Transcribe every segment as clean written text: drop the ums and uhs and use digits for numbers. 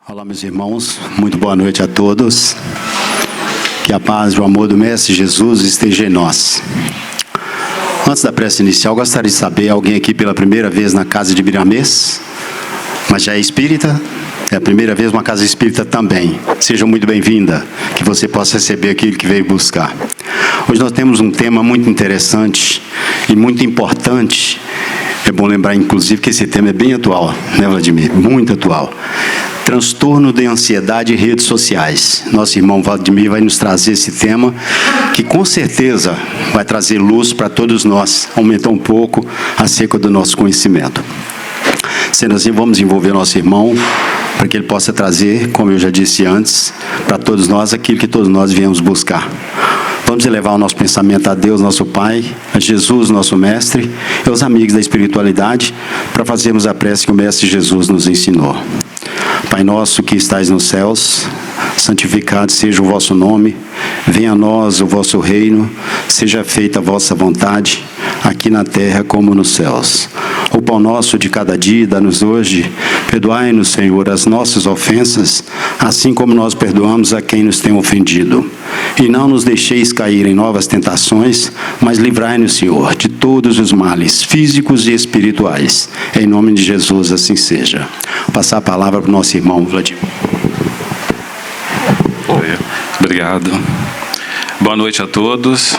Olá, meus irmãos, muito boa noite a todos. Que a paz e o amor do Mestre Jesus esteja em nós. Antes da prece inicial, gostaria de saber, alguém aqui pela primeira vez na casa de Biramês, mas já é espírita? É a primeira vez uma casa espírita também. Seja muito bem-vinda, que você possa receber aquilo que veio buscar. Hoje nós temos um tema muito interessante e muito importante. É bom lembrar, inclusive, que esse tema é bem atual, né, Vladimir? Muito atual. Transtorno de ansiedade e redes sociais. Nosso irmão Vladimir vai nos trazer esse tema, que com certeza vai trazer luz para todos nós, aumentar um pouco acerca do nosso conhecimento. Sendo assim, vamos envolver nosso irmão, para que ele possa trazer, como eu já disse antes, para todos nós aquilo que todos nós viemos buscar. Vamos elevar o nosso pensamento a Deus, nosso Pai, a Jesus, nosso Mestre, e aos amigos da espiritualidade, para fazermos a prece que o Mestre Jesus nos ensinou. Pai nosso que estais nos céus, santificado seja o vosso nome, venha a nós o vosso reino, seja feita a vossa vontade, aqui na terra como nos céus. O pão nosso de cada dia dá-nos hoje, perdoai-nos, Senhor, as nossas ofensas, assim como nós perdoamos a quem nos tem ofendido. E não nos deixeis cair em novas tentações, mas livrai-nos, Senhor, de todos os males, físicos e espirituais. Em nome de Jesus, assim seja. Vou passar a palavra para o nosso irmão Vladimir. Obrigado. Boa noite a todos.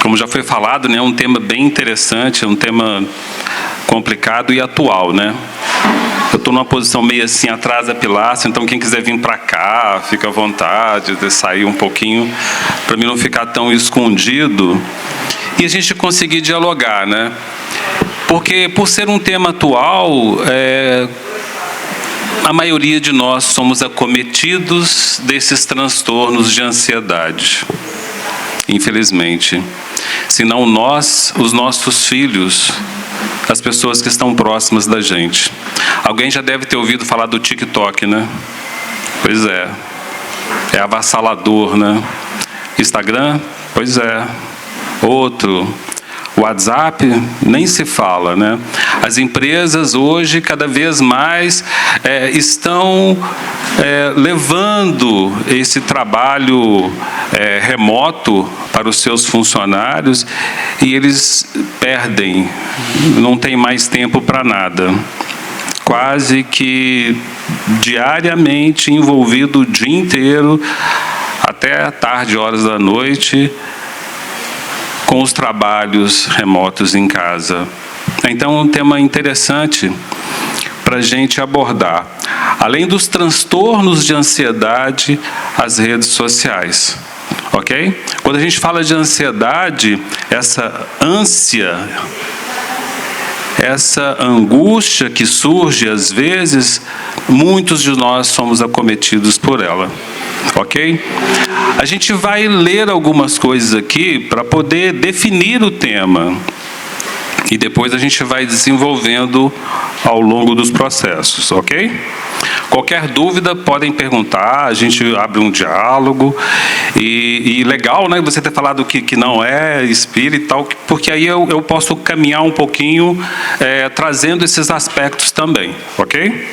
Como já foi falado, né, é um tema bem interessante, é um tema complicado e atual, né? Eu estou numa posição meio assim atrás da pilastra, então quem quiser vir para cá, fica à vontade de sair um pouquinho, para mim não ficar tão escondido e a gente conseguir dialogar, né? Porque por ser um tema atual, a maioria de nós somos acometidos desses transtornos de ansiedade, infelizmente. Se não nós, os nossos filhos, as pessoas que estão próximas da gente. Alguém já deve ter ouvido falar do TikTok, né? Pois é. É avassalador, né? Instagram? Pois é. Outro. WhatsApp, nem se fala, né? As empresas hoje, cada vez mais, estão levando esse trabalho remoto para os seus funcionários e eles perdem, não tem mais tempo para nada. Quase que diariamente envolvido o dia inteiro, até tarde, horas da noite, com os trabalhos remotos em casa. Então, é um tema interessante para a gente abordar. Além dos transtornos de ansiedade, as redes sociais. Ok? Quando a gente fala de ansiedade, essa ânsia, essa angústia que surge às vezes, muitos de nós somos acometidos por ela. Ok? A gente vai ler algumas coisas aqui para poder definir o tema. E depois a gente vai desenvolvendo ao longo dos processos, ok? Qualquer dúvida, podem perguntar, a gente abre um diálogo. E legal, né, você ter falado que não é espírita e tal, porque aí eu posso caminhar um pouquinho trazendo esses aspectos também, ok?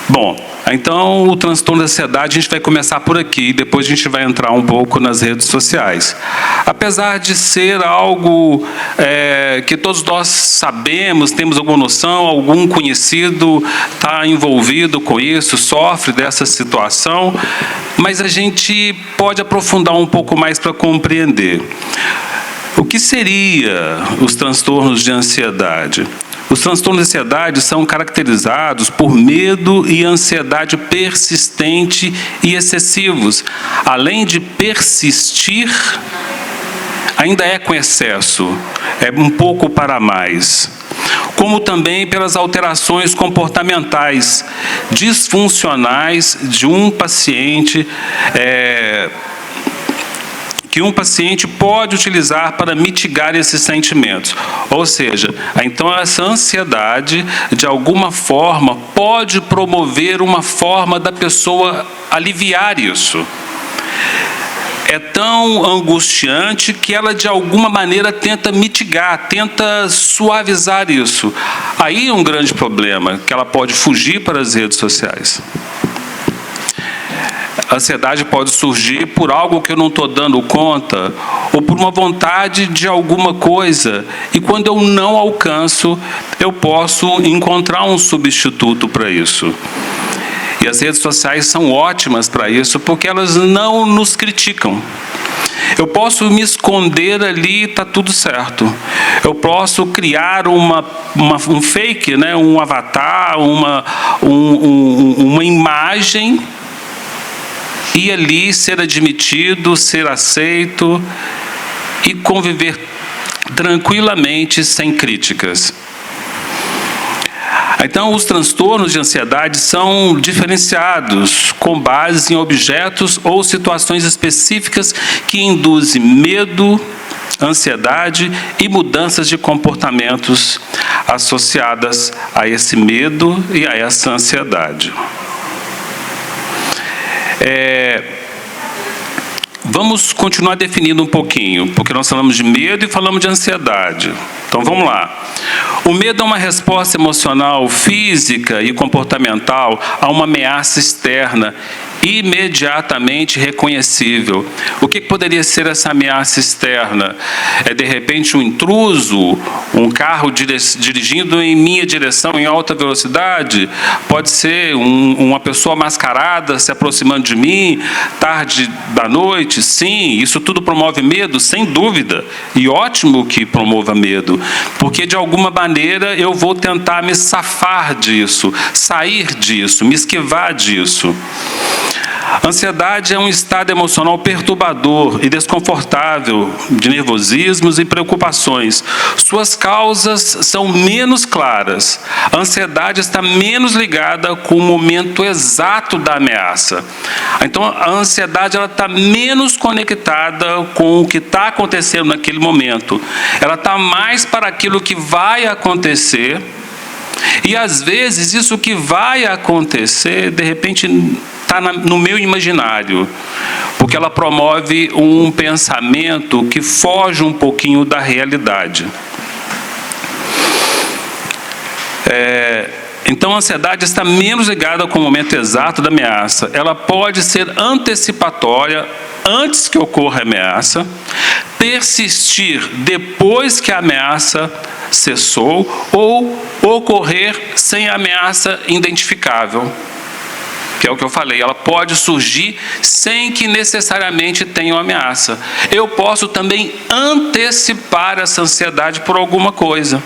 Bom, então o transtorno da ansiedade a gente vai começar por aqui, depois a gente vai entrar um pouco nas redes sociais. Apesar de ser algo que todos nós sabemos, temos alguma noção, algum conhecido está envolvido com isso, sofre dessa situação, mas a gente pode aprofundar um pouco mais para compreender. O que seria os transtornos de ansiedade? Os transtornos de ansiedade são caracterizados por medo e ansiedade persistente e excessivos. Além de persistir, ainda é com excesso, é um pouco para mais. Como também pelas alterações comportamentais disfuncionais de um paciente, que um paciente pode utilizar para mitigar esses sentimentos. Ou seja, então essa ansiedade, de alguma forma, pode promover uma forma da pessoa aliviar isso. é tão angustiante que ela, de alguma maneira, tenta mitigar, tenta suavizar isso. Aí é um grande problema, que ela pode fugir para as redes sociais. A ansiedade pode surgir por algo que eu não estou dando conta, ou por uma vontade de alguma coisa. E quando eu não alcanço, eu posso encontrar um substituto para isso. E as redes sociais são ótimas para isso, porque elas não nos criticam. Eu posso me esconder ali e está tudo certo. Eu posso criar um fake, né? Um avatar, uma imagem, e ali ser admitido, ser aceito e conviver tranquilamente, sem críticas. Então, os transtornos de ansiedade são diferenciados com base em objetos ou situações específicas que induzem medo, ansiedade e mudanças de comportamentos associadas a esse medo e a essa ansiedade. Vamos continuar definindo um pouquinho, porque nós falamos de medo e falamos de ansiedade. Então, vamos lá. O medo é uma resposta emocional, física e comportamental a uma ameaça externa, imediatamente reconhecível. O que poderia ser essa ameaça externa? É, de repente, um intruso, um carro dirigindo em minha direção em alta velocidade? Pode ser uma pessoa mascarada se aproximando de mim, tarde da noite? Sim, isso tudo promove medo, sem dúvida. E ótimo que promova medo, porque, de alguma maneira, eu vou tentar me safar disso, sair disso, me esquivar disso. Ansiedade é um estado emocional perturbador e desconfortável, de nervosismos e preocupações. Suas causas são menos claras. A ansiedade está menos ligada com o momento exato da ameaça. Então, a ansiedade está menos conectada com o que está acontecendo naquele momento. Ela está mais para aquilo que vai acontecer. E, às vezes, isso que vai acontecer, de repente, está no meu imaginário, porque ela promove um pensamento que foge um pouquinho da realidade. Então, a ansiedade está menos ligada com o momento exato da ameaça. Ela pode ser antecipatória, antes que ocorra a ameaça, persistir depois que a ameaça cessou, ou ocorrer sem a ameaça identificável. Que é o que eu falei, ela pode surgir sem que necessariamente tenha uma ameaça. Eu posso também antecipar essa ansiedade por alguma coisa.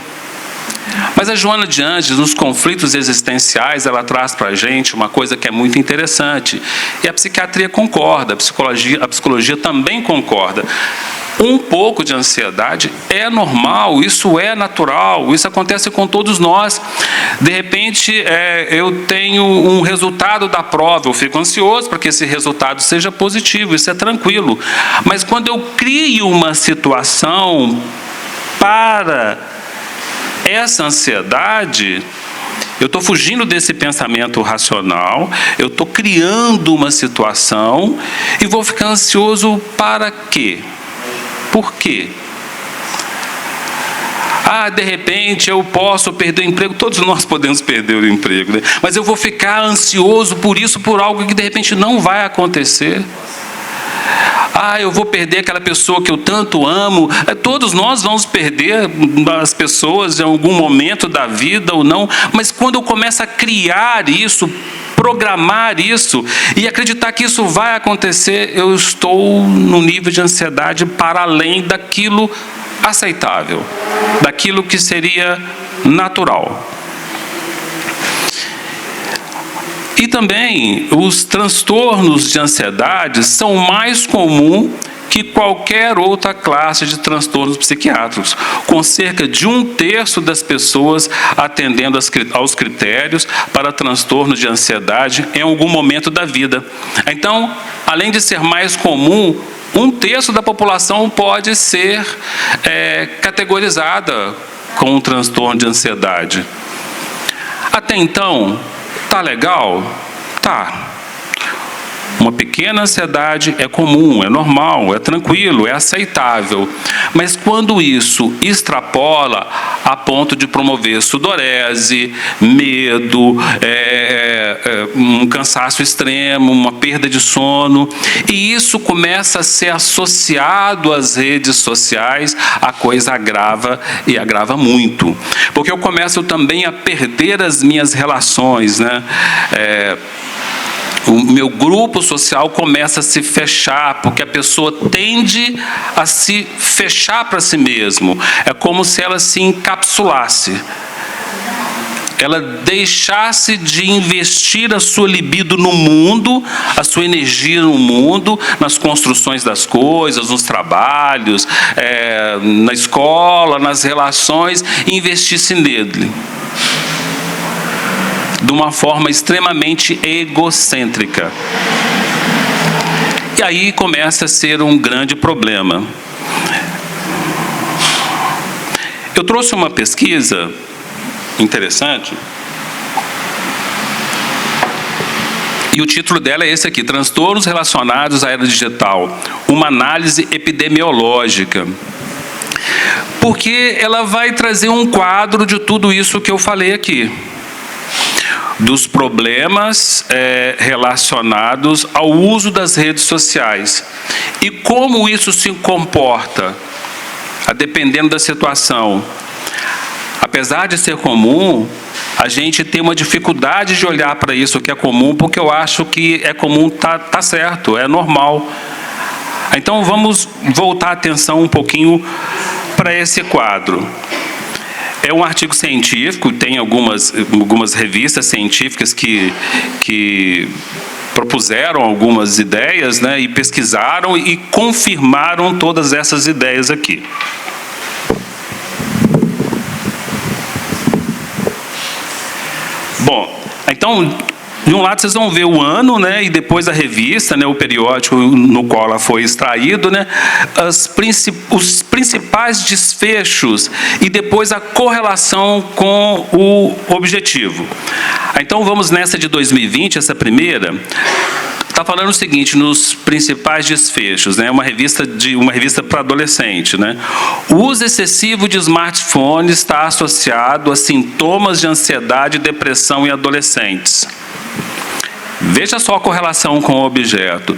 Mas a Joana de Ângeles, nos conflitos existenciais, ela traz para a gente uma coisa que é muito interessante. E a psiquiatria concorda, a psicologia também concorda. Um pouco de ansiedade é normal, isso é natural, isso acontece com todos nós. De repente, eu tenho um resultado da prova, eu fico ansioso para que esse resultado seja positivo, isso é tranquilo. Mas quando eu crio uma situação para essa ansiedade, eu estou fugindo desse pensamento racional, eu estou criando uma situação e vou ficar ansioso para quê? Por quê? De repente eu posso perder o emprego, todos nós podemos perder o emprego, né? Mas eu vou ficar ansioso por isso, por algo que de repente não vai acontecer. Eu vou perder aquela pessoa que eu tanto amo. Todos nós vamos perder as pessoas em algum momento da vida ou não, mas quando eu começo a criar isso, programar isso e acreditar que isso vai acontecer, eu estou num nível de ansiedade para além daquilo aceitável, daquilo que seria natural. E também os transtornos de ansiedade são mais comuns que qualquer outra classe de transtornos psiquiátricos, com cerca de 1/3 das pessoas atendendo aos critérios para transtornos de ansiedade em algum momento da vida. Então, além de ser mais comum, 1/3 da população pode ser categorizada com um transtorno de ansiedade. Até então, tá legal? Tá. Uma pequena ansiedade é comum, é normal, é tranquilo, é aceitável. Mas quando isso extrapola a ponto de promover sudorese, medo, um cansaço extremo, uma perda de sono, e isso começa a ser associado às redes sociais, a coisa agrava e agrava muito. Porque eu começo também a perder as minhas relações, né? O meu grupo social começa a se fechar, porque a pessoa tende a se fechar para si mesmo. É como se ela se encapsulasse. Ela deixasse de investir a sua libido no mundo, a sua energia no mundo, nas construções das coisas, nos trabalhos, na escola, nas relações, e investisse nele. De uma forma extremamente egocêntrica. E aí começa a ser um grande problema. Eu trouxe uma pesquisa interessante, e o título dela é esse aqui: Transtornos relacionados à era digital, uma análise epidemiológica. Porque ela vai trazer um quadro de tudo isso que eu falei aqui. Dos problemas relacionados ao uso das redes sociais. E como isso se comporta, dependendo da situação. Apesar de ser comum, a gente tem uma dificuldade de olhar para isso que é comum, porque eu acho que é comum, tá certo, é normal. Então vamos voltar a atenção um pouquinho para esse quadro. É um artigo científico, tem algumas revistas científicas que propuseram algumas ideias, né, e pesquisaram e confirmaram todas essas ideias aqui. Bom, então, de um lado vocês vão ver o ano, né, e depois a revista, né, o periódico no qual ela foi extraído, né, os principais desfechos e depois a correlação com o objetivo. Então vamos nessa de 2020, essa primeira. Está falando o seguinte, nos principais desfechos, né, uma revista para adolescente, né? O uso excessivo de smartphones está associado a sintomas de ansiedade e depressão em adolescentes. Veja só a correlação com o objeto.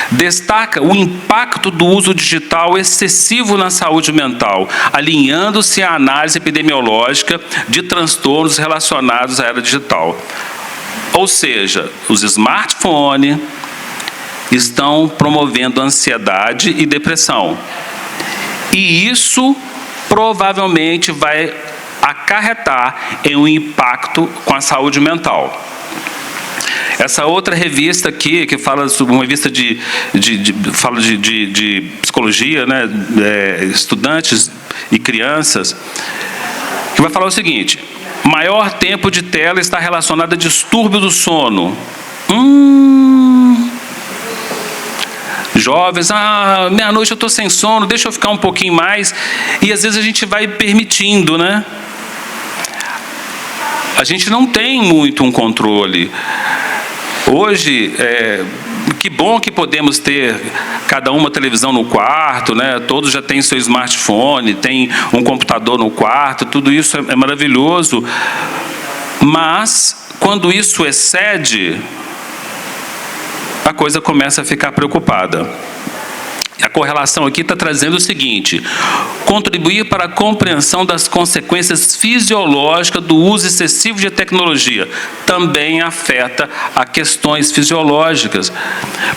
Destaca o impacto do uso digital excessivo na saúde mental, alinhando-se à análise epidemiológica de transtornos relacionados à era digital. Ou seja, os smartphones estão promovendo ansiedade e depressão. E isso provavelmente vai acarretar em um impacto com a saúde mental. Essa outra revista aqui, que fala sobre uma revista de psicologia, né, estudantes e crianças, que vai falar o seguinte: maior tempo de tela está relacionado a distúrbio do sono. Jovens, meia-noite eu estou sem sono, deixa eu ficar um pouquinho mais. E às vezes a gente vai permitindo, né? A gente não tem muito um controle. Hoje, que bom que podemos ter cada uma televisão no quarto, né? Todos já têm seu smartphone, tem um computador no quarto, tudo isso é maravilhoso. Mas, quando isso excede, a coisa começa a ficar preocupada. A correlação aqui está trazendo o seguinte: contribuir para a compreensão das consequências fisiológicas do uso excessivo de tecnologia também afeta a questões fisiológicas,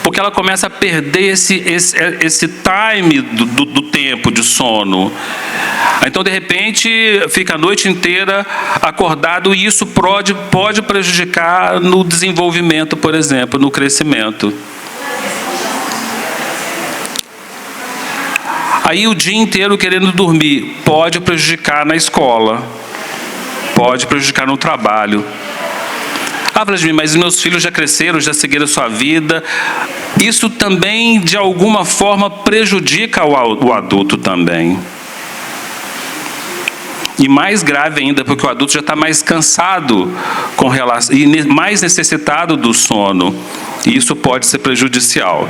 porque ela começa a perder esse time do tempo de sono. Então, de repente, fica a noite inteira acordado e isso pode prejudicar no desenvolvimento, por exemplo, no crescimento. Aí o dia inteiro querendo dormir, pode prejudicar na escola, pode prejudicar no trabalho. Vladimir, mas meus filhos já cresceram, já seguiram a sua vida. Isso também, de alguma forma, prejudica o adulto também. E mais grave ainda, porque o adulto já está mais cansado com relação, e mais necessitado do sono. E isso pode ser prejudicial.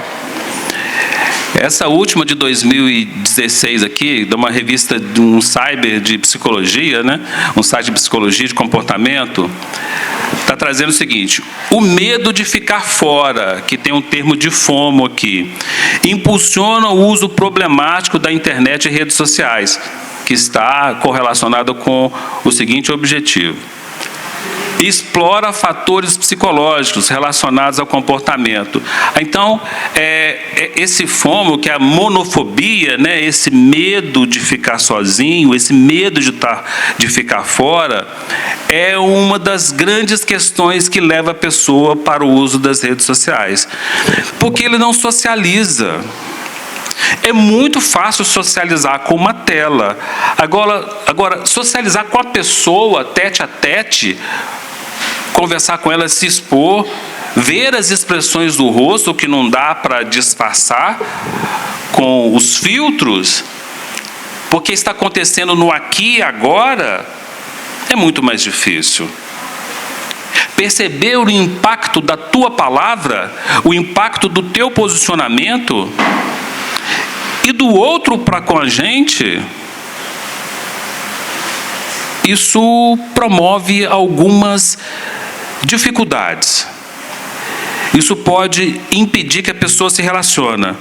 Essa última de 2016 aqui, de uma revista, de um cyber de psicologia, né? Um site de psicologia de comportamento, está trazendo o seguinte: o medo de ficar fora, que tem um termo de FOMO aqui, impulsiona o uso problemático da internet e redes sociais, que está correlacionado com o seguinte objetivo: explora fatores psicológicos relacionados ao comportamento. Então, esse FOMO, que é a monofobia, né, esse medo de ficar sozinho, esse medo de ficar fora, é uma das grandes questões que leva a pessoa para o uso das redes sociais. Porque ele não socializa. É muito fácil socializar com uma tela. Agora, socializar com a pessoa, tete a tete, conversar com ela, se expor, ver as expressões do rosto, que não dá para disfarçar com os filtros, porque está acontecendo no aqui e agora, é muito mais difícil. Perceber o impacto da tua palavra, o impacto do teu posicionamento e do outro para com a gente, isso promove algumas dificuldades. Isso pode impedir que a pessoa se relacione.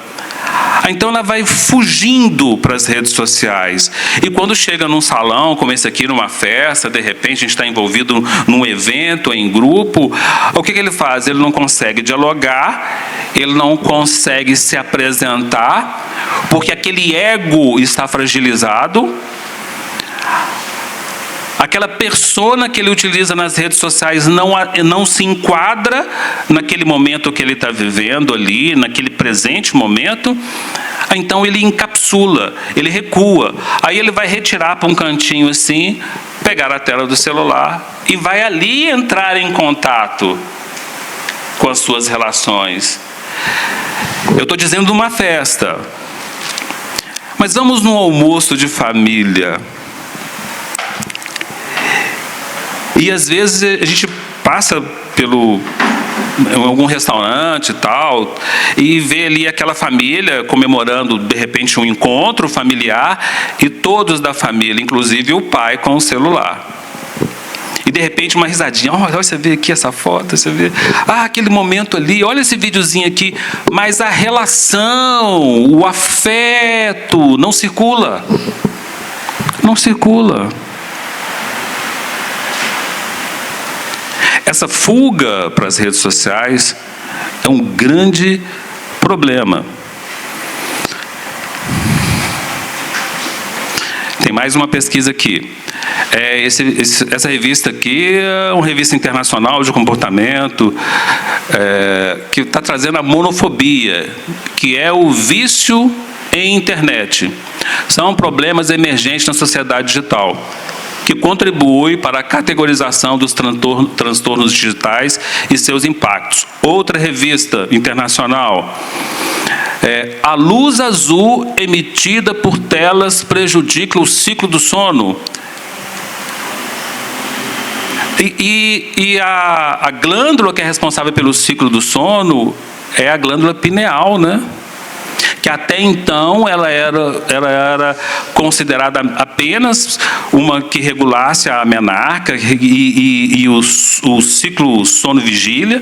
Então ela vai fugindo para as redes sociais. E quando chega num salão, como esse aqui, numa festa, de repente a gente está envolvido num evento, em grupo, o que ele faz? Ele não consegue dialogar, ele não consegue se apresentar, porque aquele ego está fragilizado. Aquela persona que ele utiliza nas redes sociais não se enquadra naquele momento que ele está vivendo ali, naquele presente momento. Então ele encapsula, ele recua. Aí ele vai retirar para um cantinho assim, pegar a tela do celular e vai ali entrar em contato com as suas relações. Eu estou dizendo uma festa. Mas vamos num almoço de família. E às vezes a gente passa em algum restaurante e tal, e vê ali aquela família comemorando, de repente, um encontro familiar, e todos da família, inclusive o pai com o celular. E de repente uma risadinha, olha, você vê aqui essa foto, você vê, aquele momento ali, olha esse videozinho aqui, mas a relação, o afeto não circula. Não circula. Essa fuga para as redes sociais é um grande problema. Tem mais uma pesquisa aqui. Essa revista aqui é uma revista internacional de comportamento que está trazendo a monofobia, que é o vício em internet. São problemas emergentes na sociedade digital, que contribui para a categorização dos transtornos digitais e seus impactos. Outra revista internacional, a luz azul emitida por telas prejudica o ciclo do sono. E a glândula que é responsável pelo ciclo do sono é a glândula pineal, né? Que até então ela era considerada apenas uma que regulasse a menarca e o ciclo sono-vigília,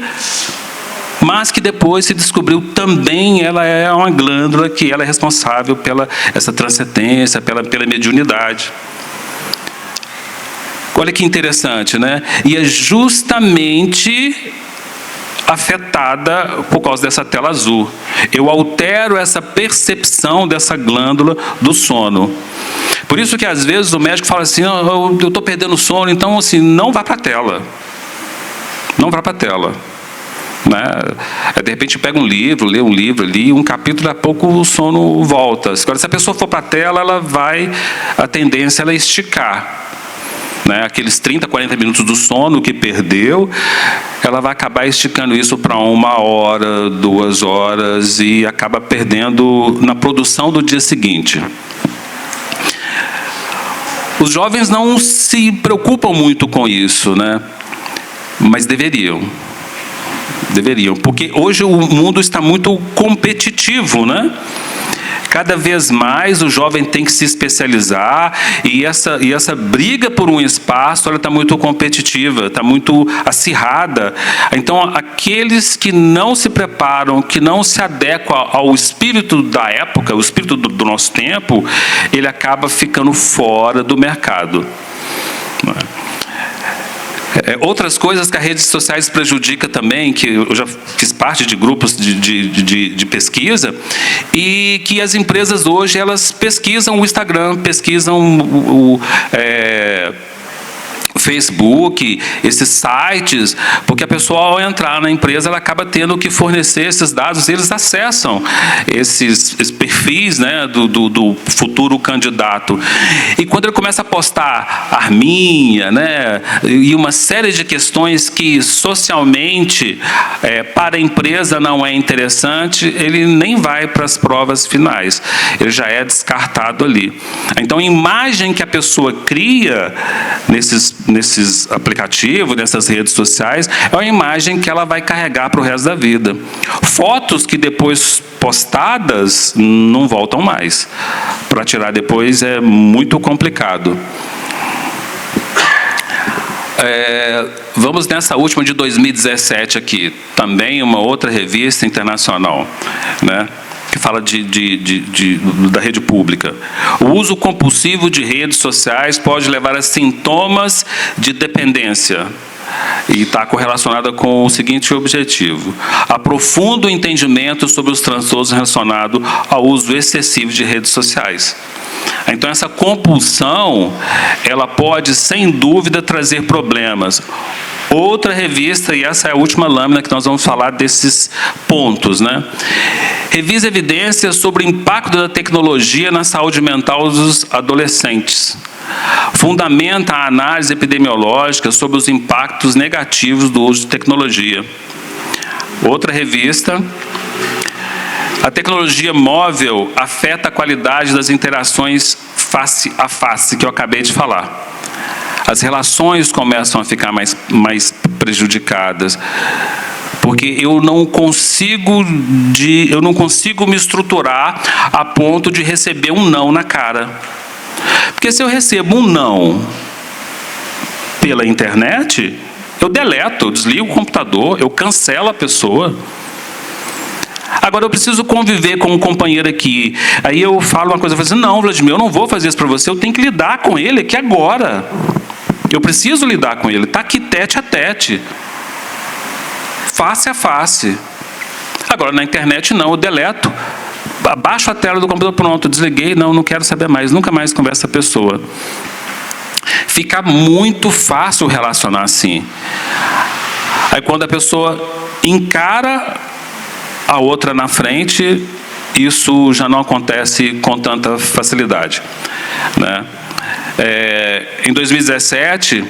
mas que depois se descobriu também ela é uma glândula que ela é responsável pela essa transcendência, pela mediunidade. Olha que interessante, né? E é justamente afetada por causa dessa tela azul. Eu altero essa percepção dessa glândula do sono. Por isso que às vezes o médico fala assim, eu estou perdendo sono, então assim, não vá para a tela. Não vá para a tela. Né? De repente pega um livro, lê um livro ali, um capítulo, daqui a pouco o sono volta. Agora, se a pessoa for para a tela, a tendência é esticar. Né, aqueles 30, 40 minutos do sono que perdeu, ela vai acabar esticando isso para 1 hora, 2 horas e acaba perdendo na produção do dia seguinte. Os jovens não se preocupam muito com isso, né? Mas deveriam. Deveriam, porque hoje o mundo está muito competitivo, né? Cada vez mais o jovem tem que se especializar e essa briga por um espaço, ela está muito competitiva, está muito acirrada. Então, aqueles que não se preparam, que não se adequam ao espírito da época, o espírito do nosso tempo, ele acaba ficando fora do mercado. Outras coisas que as redes sociais prejudicam também, que eu já fiz parte de grupos de pesquisa, e que as empresas hoje, elas pesquisam o Instagram, pesquisam o Facebook, esses sites, porque a pessoa, ao entrar na empresa, ela acaba tendo que fornecer esses dados, eles acessam esses perfis, né, do futuro candidato. E quando ele começa a postar arminha, né, e uma série de questões que socialmente para a empresa não é interessante, ele nem vai para as provas finais, ele já é descartado ali. Então, a imagem que a pessoa cria nesses aplicativos, nessas redes sociais, é uma imagem que ela vai carregar para o resto da vida. Fotos que depois postadas não voltam mais. Para tirar depois é muito complicado. Vamos nessa última de 2017 aqui, também uma outra revista internacional, né? Que fala da rede pública. O uso compulsivo de redes sociais pode levar a sintomas de dependência. E está correlacionada com o seguinte objetivo: aprofunda o entendimento sobre os transtornos relacionados ao uso excessivo de redes sociais. Então, essa compulsão, ela pode, sem dúvida, trazer problemas. Outra revista, e essa é a última lâmina que nós vamos falar desses pontos, né? Revisa evidências sobre o impacto da tecnologia na saúde mental dos adolescentes. Fundamenta a análise epidemiológica sobre os impactos negativos do uso de tecnologia. Outra revista. A tecnologia móvel afeta a qualidade das interações face a face, que eu acabei de falar. As relações começam a ficar mais prejudicadas, porque eu não consigo me estruturar a ponto de receber um não na cara. Porque se eu recebo um não pela internet, eu deleto, eu desligo o computador, eu cancelo a pessoa. Agora, eu preciso conviver com um companheiro aqui. Aí eu falo uma coisa, eu falo assim: não, Vladimir, eu não vou fazer isso para você, eu tenho que lidar com ele aqui agora. Eu preciso lidar com ele, está aqui tete a tete, face a face. Agora, na internet, não, eu deleto. Abaixo a tela do computador, pronto, desliguei, não quero saber mais, nunca mais converso com essa pessoa. Fica muito fácil relacionar assim. Aí, quando a pessoa encara a outra na frente, isso já não acontece com tanta facilidade, né? Em 2017,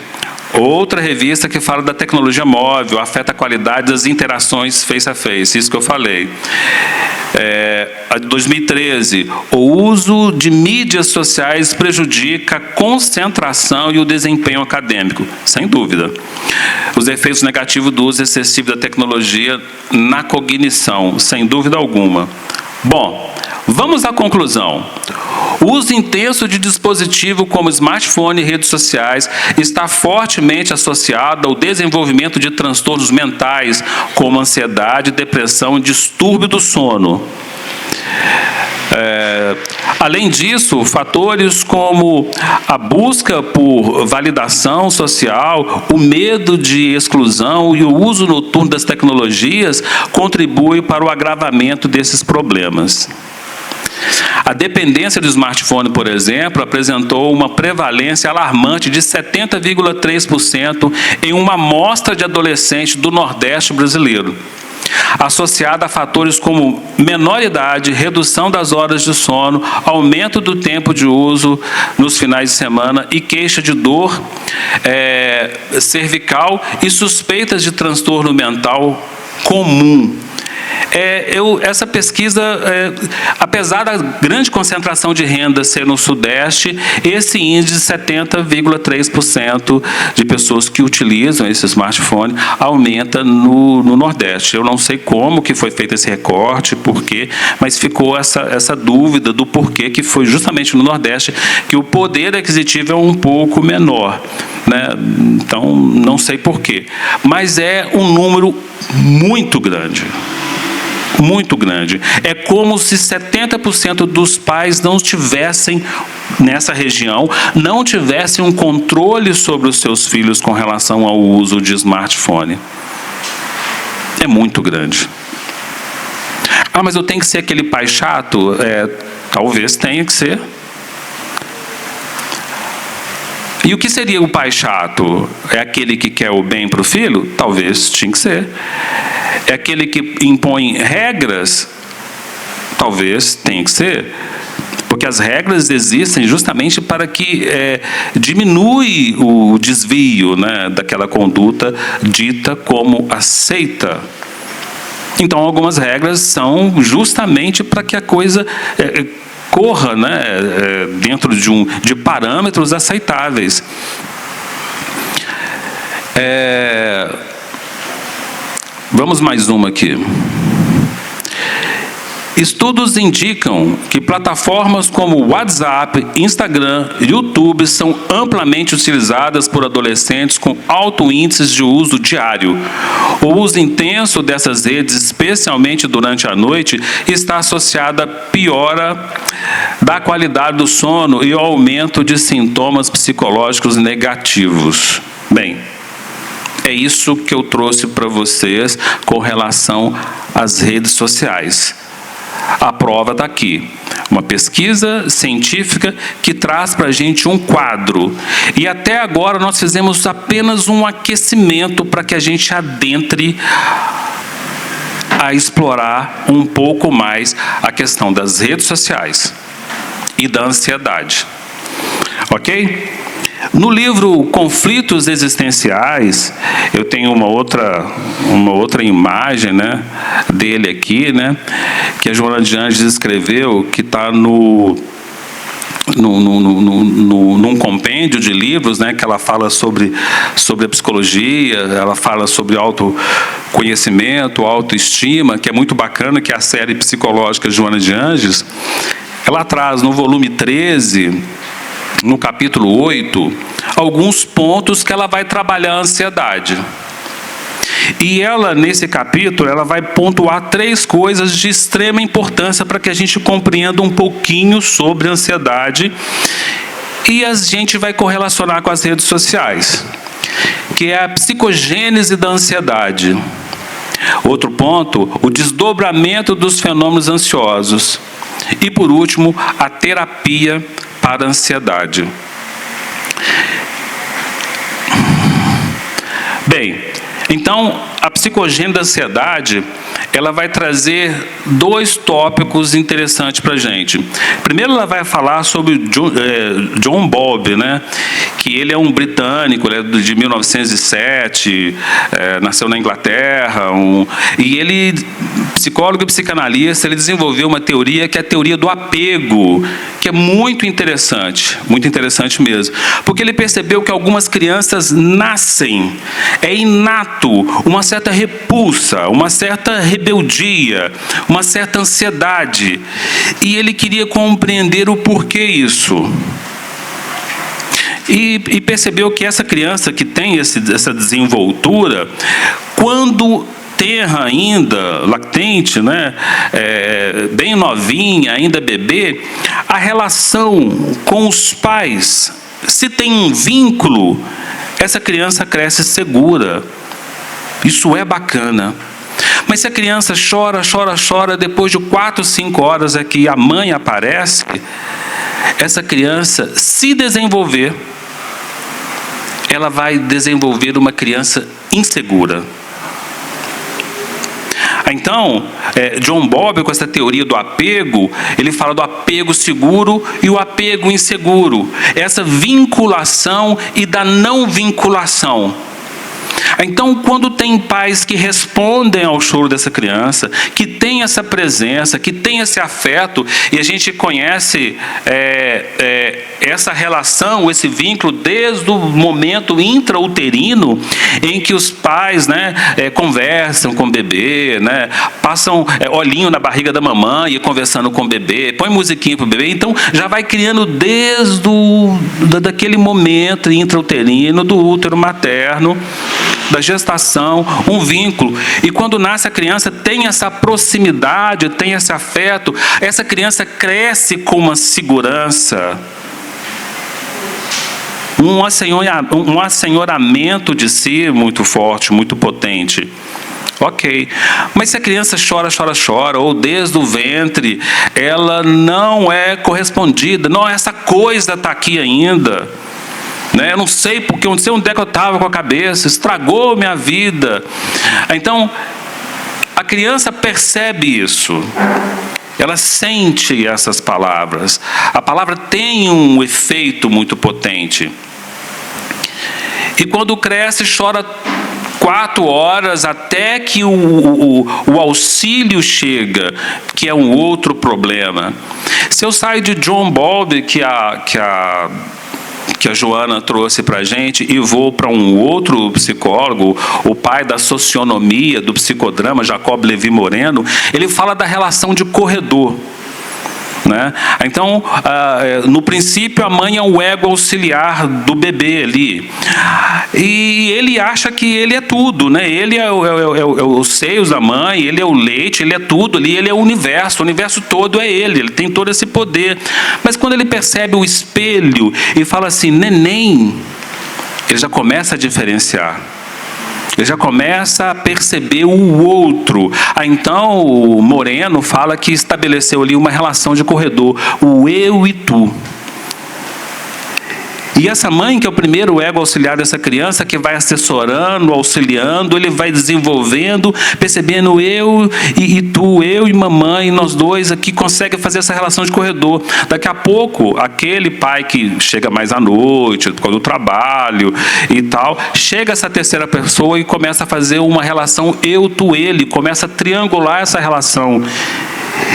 outra revista que fala da tecnologia móvel, afeta a qualidade das interações face a face, isso que eu falei. A de 2013, o uso de mídias sociais prejudica a concentração e o desempenho acadêmico, sem dúvida. Os efeitos negativos do uso excessivo da tecnologia na cognição, sem dúvida alguma. Bom, vamos à conclusão. O uso intenso de dispositivos como smartphone e redes sociais está fortemente associado ao desenvolvimento de transtornos mentais, como ansiedade, depressão e distúrbio do sono. Além disso, fatores como a busca por validação social, o medo de exclusão e o uso noturno das tecnologias contribuem para o agravamento desses problemas. A dependência do smartphone, por exemplo, apresentou uma prevalência alarmante de 70,3% em uma amostra de adolescentes do Nordeste brasileiro, associada a fatores como menor idade, redução das horas de sono, aumento do tempo de uso nos finais de semana e queixa de dor cervical e suspeitas de transtorno mental comum. essa pesquisa, apesar da grande concentração de renda ser no Sudeste, esse índice de 70,3% de pessoas que utilizam esse smartphone aumenta no Nordeste. Eu não sei como que foi feito esse recorte, por quê, mas ficou essa dúvida do porquê que foi justamente no Nordeste que o poder aquisitivo é um pouco menor, né? Então, não sei porquê. Mas é um número muito grande. Muito grande. É como se 70% dos pais não tivessem, nessa região, não tivessem um controle sobre os seus filhos com relação ao uso de smartphone. É muito grande. Ah, mas eu tenho que ser aquele pai chato? Talvez tenha que ser. E o que seria o pai chato? É aquele que quer o bem para o filho? Talvez tinha que ser. É aquele que impõe regras? Talvez tenha que ser. Porque as regras existem justamente para que diminui o desvio, né, daquela conduta dita como aceita. Então, algumas regras são justamente para que a coisa corra, né, dentro de parâmetros aceitáveis. Vamos mais uma aqui. Estudos indicam que plataformas como WhatsApp, Instagram e YouTube são amplamente utilizadas por adolescentes com alto índice de uso diário. O uso intenso dessas redes, especialmente durante a noite, está associado à piora da qualidade do sono e ao aumento de sintomas psicológicos negativos. Bem, é isso que eu trouxe para vocês com relação às redes sociais. A prova está aqui. Uma pesquisa científica que traz para a gente um quadro. E até agora nós fizemos apenas um aquecimento para que a gente adentre a explorar um pouco mais a questão das redes sociais e da ansiedade. Ok? No livro Conflitos Existenciais, eu tenho uma outra imagem, né, dele aqui, né, que a Joana de Anjos escreveu, que está num compêndio de livros, né, que ela fala sobre a psicologia, ela fala sobre autoconhecimento, autoestima, que é muito bacana, que é a série psicológica Joana de Anjos. Ela traz no volume 13, no capítulo 8, alguns pontos que ela vai trabalhar a ansiedade. E ela, nesse capítulo, ela vai pontuar 3 coisas de extrema importância para que a gente compreenda um pouquinho sobre a ansiedade, e a gente vai correlacionar com as redes sociais, que é a psicogênese da ansiedade. Outro ponto, o desdobramento dos fenômenos ansiosos. E, por último, a terapia para a ansiedade. Bem, então, a psicogênese da ansiedade, ela vai trazer 2 tópicos interessantes para a gente. Primeiro, ela vai falar sobre John Bowlby, né? Que ele é um britânico, ele é de 1907, nasceu na Inglaterra, e ele, psicólogo e psicanalista, ele desenvolveu uma teoria que é a teoria do apego, que é muito interessante mesmo, porque ele percebeu que algumas crianças nascem, é inato, uma certa repulsa, uma certa rebeldia, uma certa ansiedade, e ele queria compreender o porquê isso. E percebeu que essa criança que tem essa desenvoltura, quando tenra ainda, lactente, né, bem novinha, ainda bebê, a relação com os pais, se tem um vínculo, essa criança cresce segura. Isso é bacana. Mas se a criança chora, depois de 4, 5 horas é que a mãe aparece, essa criança, se desenvolver, ela vai desenvolver uma criança insegura. Então, John Bowlby, com essa teoria do apego, ele fala do apego seguro e o apego inseguro. Essa vinculação e da não vinculação. Então, quando tem pais que respondem ao choro dessa criança, que tem essa presença, que tem esse afeto, e a gente conhece essa relação, esse vínculo, desde o momento intrauterino, em que os pais, né, conversam com o bebê, né, passam olhinho na barriga da mamãe e conversando com o bebê, põe musiquinha para o bebê, então já vai criando desde daquele momento intrauterino, do útero materno, da gestação, um vínculo. E quando nasce a criança, tem essa proximidade, tem esse afeto, essa criança cresce com uma segurança, um assenhoramento de si muito forte, muito potente. Ok, mas se a criança chora, ou desde o ventre, ela não é correspondida, não, essa coisa está aqui ainda, né? Eu não sei porque, não sei onde é que eu estava com a cabeça, estragou minha vida. Então, a criança percebe isso, ela sente essas palavras, a palavra tem um efeito muito potente. E quando cresce, chora 4 horas até que o auxílio chega, que é um outro problema. Se eu saio de John Bowlby, que a Joana trouxe para a gente, e vou para um outro psicólogo, o pai da socionomia, do psicodrama, Jacob Levi Moreno, ele fala da relação de corredor. Né? Então, no princípio, a mãe é o ego auxiliar do bebê ali. E ele acha que ele é tudo, né? Ele é os seios da mãe, ele é o leite, ele é tudo ali, ele é o universo todo é ele tem todo esse poder. Mas quando ele percebe o espelho e fala assim, neném, ele já começa a diferenciar. Ele já começa a perceber o outro. Então, o Moreno fala que estabeleceu ali uma relação de corredor, o eu e tu. E essa mãe, que é o primeiro ego auxiliar dessa criança, que vai assessorando, auxiliando, ele vai desenvolvendo, percebendo eu e tu, eu e mamãe, nós dois aqui conseguem fazer essa relação de corredor. Daqui a pouco, aquele pai que chega mais à noite, por causa do trabalho e tal, chega essa terceira pessoa e começa a fazer uma relação eu, tu, ele, começa a triangular essa relação.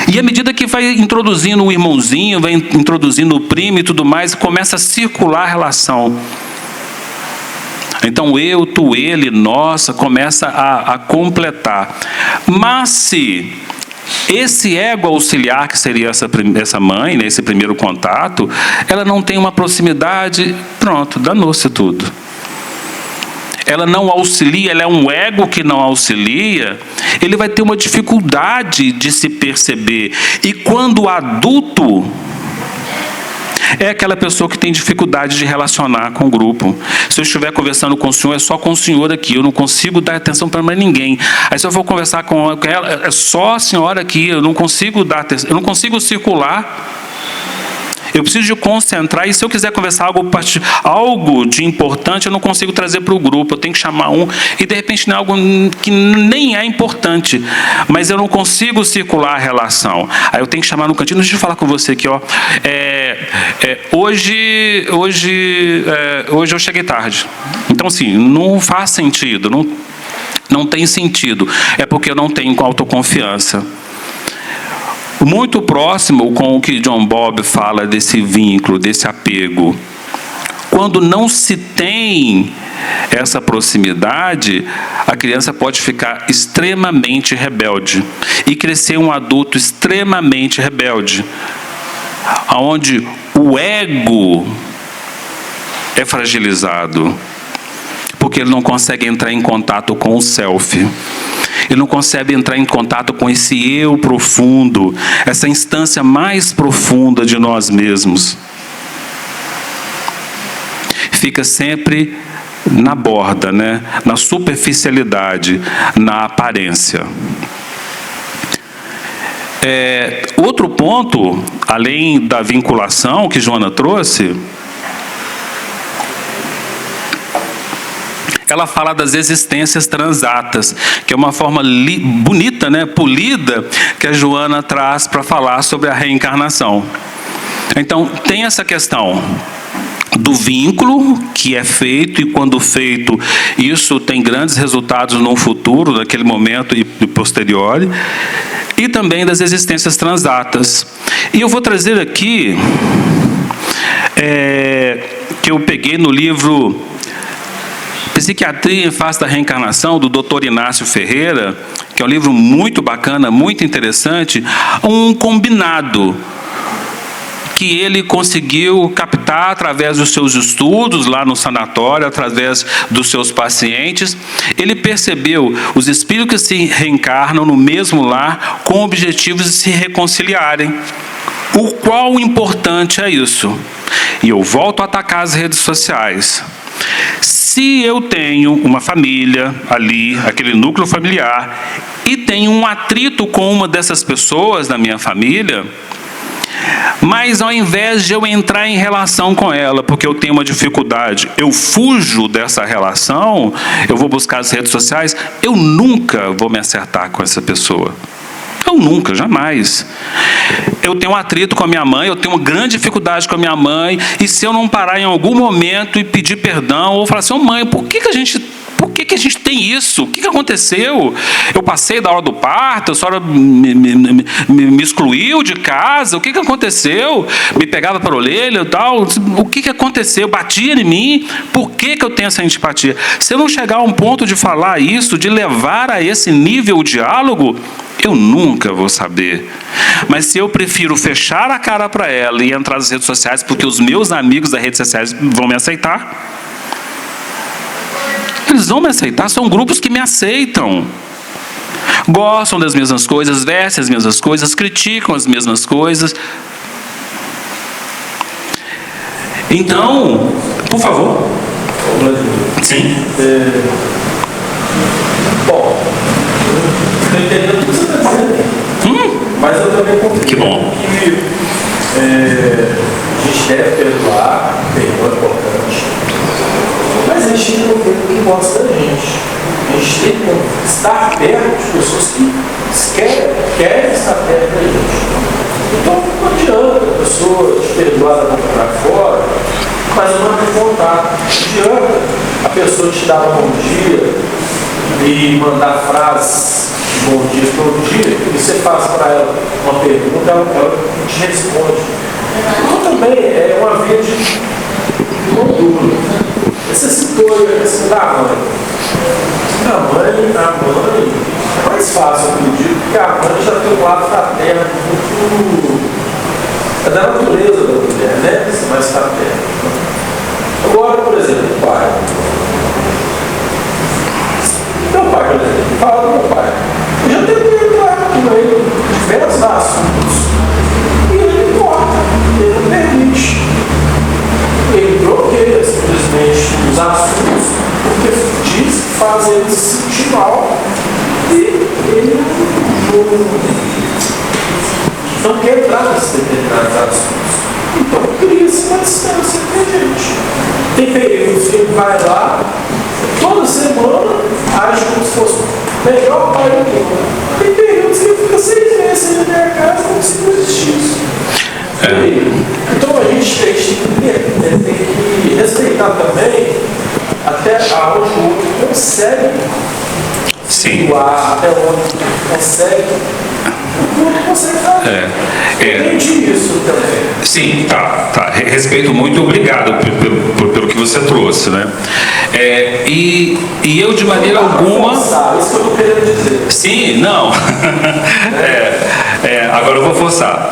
E à medida que vai introduzindo o irmãozinho, vai introduzindo o primo e tudo mais, começa a circular a relação. Então, eu, tu, ele, nossa, começa a completar. Mas se esse ego auxiliar, que seria essa mãe, né, esse primeiro contato, ela não tem uma proximidade, pronto, danou-se tudo. Ela não auxilia, ela é um ego que não auxilia, ele vai ter uma dificuldade de se perceber. E quando adulto, é aquela pessoa que tem dificuldade de relacionar com o grupo. Se eu estiver conversando com o senhor, é só com o senhor aqui, eu não consigo dar atenção para mais ninguém. Aí se eu for conversar com ela, é só a senhora aqui, eu não consigo dar atenção, eu não consigo circular. Eu preciso de concentrar, e se eu quiser conversar algo de importante, eu não consigo trazer para o grupo, eu tenho que chamar um, e de repente não é algo que nem é importante, mas eu não consigo circular a relação. Aí eu tenho que chamar no cantinho, deixa eu falar com você aqui, ó. Hoje eu cheguei tarde. Então, assim, não faz sentido, não tem sentido. É porque eu não tenho autoconfiança. Muito próximo com o que John Bowlby fala desse vínculo, desse apego. Quando não se tem essa proximidade, a criança pode ficar extremamente rebelde e crescer um adulto extremamente rebelde, onde o ego é fragilizado, porque ele não consegue entrar em contato com o self. Ele não consegue entrar em contato com esse eu profundo, essa instância mais profunda de nós mesmos. Fica sempre na borda, né? Na superficialidade, na aparência. Outro ponto, além da vinculação que Joana trouxe, ela fala das existências transatas, que é uma forma bonita, né, polida, que a Joana traz para falar sobre a reencarnação. Então, tem essa questão. do vínculo que é feito, e quando feito, isso tem grandes resultados no futuro, naquele momento e posterior, e também das existências transatas. E eu vou trazer aqui, que eu peguei no livro Psiquiatria em Face da Reencarnação, do Dr. Inácio Ferreira, que é um livro muito bacana, muito interessante, um combinado que ele conseguiu captar através dos seus estudos lá no sanatório, através dos seus pacientes. Ele percebeu os espíritos que se reencarnam no mesmo lar com objetivos de se reconciliarem. O qual importante é isso? E eu volto a atacar as redes sociais. Se eu tenho uma família ali, aquele núcleo familiar, e tenho um atrito com uma dessas pessoas da minha família, mas ao invés de eu entrar em relação com ela, porque eu tenho uma dificuldade, eu fujo dessa relação, eu vou buscar as redes sociais, eu nunca vou me acertar com essa pessoa. Eu nunca, jamais. Eu tenho um atrito com a minha mãe, eu tenho uma grande dificuldade com a minha mãe, e se eu não parar em algum momento e pedir perdão, ou falar assim, mãe, por que a gente tem isso? O que aconteceu? Eu passei da hora do parto, a senhora me excluiu de casa, o que aconteceu? Me pegava para a orelha e tal, o que aconteceu? Batia em mim, por que eu tenho essa antipatia? Se eu não chegar a um ponto de falar isso, de levar a esse nível o diálogo, eu nunca vou saber. Mas se eu prefiro fechar a cara para ela e entrar nas redes sociais, porque os meus amigos das redes sociais vão me aceitar, eles vão me aceitar, são grupos que me aceitam. Gostam das mesmas coisas, vestem as mesmas coisas, criticam as mesmas coisas. Então, por favor. Sim. Bom, estou entendendo o que você está dizendo. Mas eu também compreendo que bom. Que a gente deve perdoar, perdoar é importante. Mas a gente tem que confiar no que gosta da gente. A gente tem que estar perto de pessoas que querem estar perto da gente. Então não adianta a pessoa te perdoar da boca para fora, mas não tem contato. Não adianta a pessoa te dar um bom dia e mandar frases de bom dia todo dia, e você faz para ela uma pergunta, ela te responde. Então também é uma via de conduta. Você citou a questão da mãe. A mãe é mais fácil, eu acredito, porque a mãe já tem um lado fraterno muito. É da natureza da mulher, né? Ser mais fraterno. Agora, por exemplo, o pai. Meu pai, por exemplo, fala do meu pai. Eu já tentei entrar com ele em diversos assuntos. E ele não importa, ele não permite. Ele bloqueia simplesmente os assuntos, porque diz que faz ele se sentir mal e ele não quer entrar nesses determinados assuntos. Então cria-se uma distância entre a gente. Tem períodos que ele vai lá, toda semana, age como se fosse o melhor pai do mundo. Tem períodos que ele fica 6 meses na minha casa como se não existisse. Então a gente tem que respeitar também até onde o outro consegue situar, até onde consegue, o outro consegue fazer. Entendi isso também. Sim, tá. Respeito muito, obrigado pelo que você trouxe, né? E eu de maneira alguma. Forçar, isso que eu estou querendo dizer. Sim, não. Agora eu vou forçar.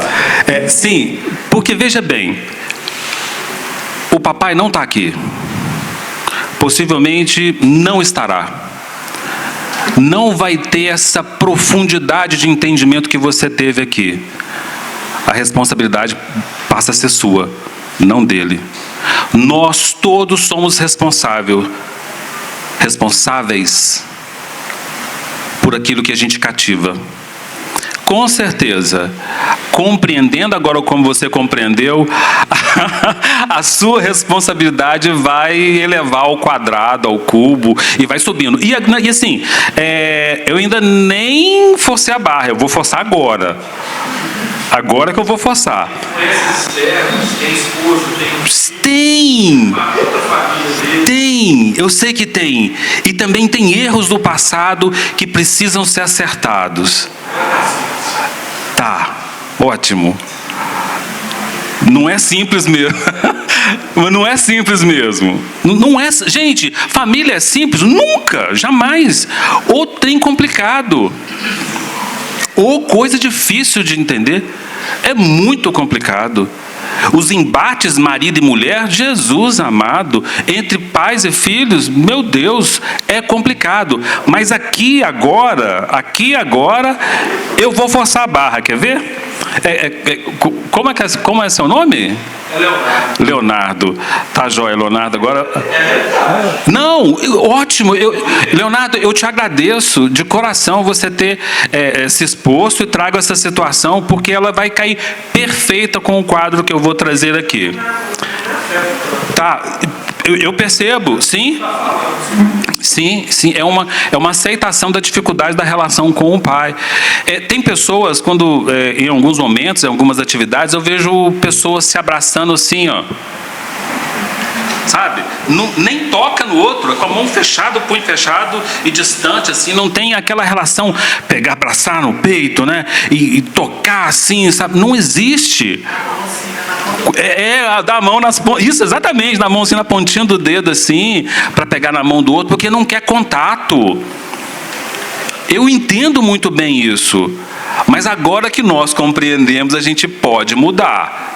Sim, porque veja bem, o papai não está aqui. Possivelmente não estará. Não vai ter essa profundidade de entendimento que você teve aqui. A responsabilidade passa a ser sua, não dele. Nós todos somos responsáveis por aquilo que a gente cativa. Com certeza, compreendendo agora como você compreendeu, a sua responsabilidade vai elevar ao quadrado, ao cubo, e vai subindo. E assim, eu ainda nem forcei a barra, eu vou forçar agora. Agora que eu vou forçar. Tem esposo, Tem! Tem! Eu sei que tem. E também tem erros do passado que precisam ser acertados. Tá, ótimo. Não é simples mesmo. Mas não é simples mesmo. Não é, gente, família é simples? Nunca, jamais. Ou tem complicado. Ou coisa difícil de entender. É muito complicado. Os embates marido e mulher, Jesus amado, entre pais e filhos, meu Deus, é complicado. Mas aqui agora, eu vou forçar a barra, quer ver? Como é seu nome? Leonardo. Tá joia, Leonardo. Agora. Não, ótimo. Leonardo, eu te agradeço de coração você ter se exposto e trago essa situação, porque ela vai cair perfeita com o quadro que eu vou trazer aqui. Tá. Eu percebo, sim? Sim, é uma aceitação da dificuldade da relação com o pai. Tem pessoas, quando em alguns momentos, em algumas atividades, eu vejo pessoas se abraçando assim, ó. Sabe? Nem toca no outro, com a mão fechada, o punho fechado e distante, assim, não tem aquela relação, pegar, abraçar no peito, né? E tocar assim, sabe? Não existe. Dar a mão nas pontas, isso, exatamente, dar a mão assim na pontinha do dedo, assim, para pegar na mão do outro, porque não quer contato. Eu entendo muito bem isso, mas agora que nós compreendemos, a gente pode mudar.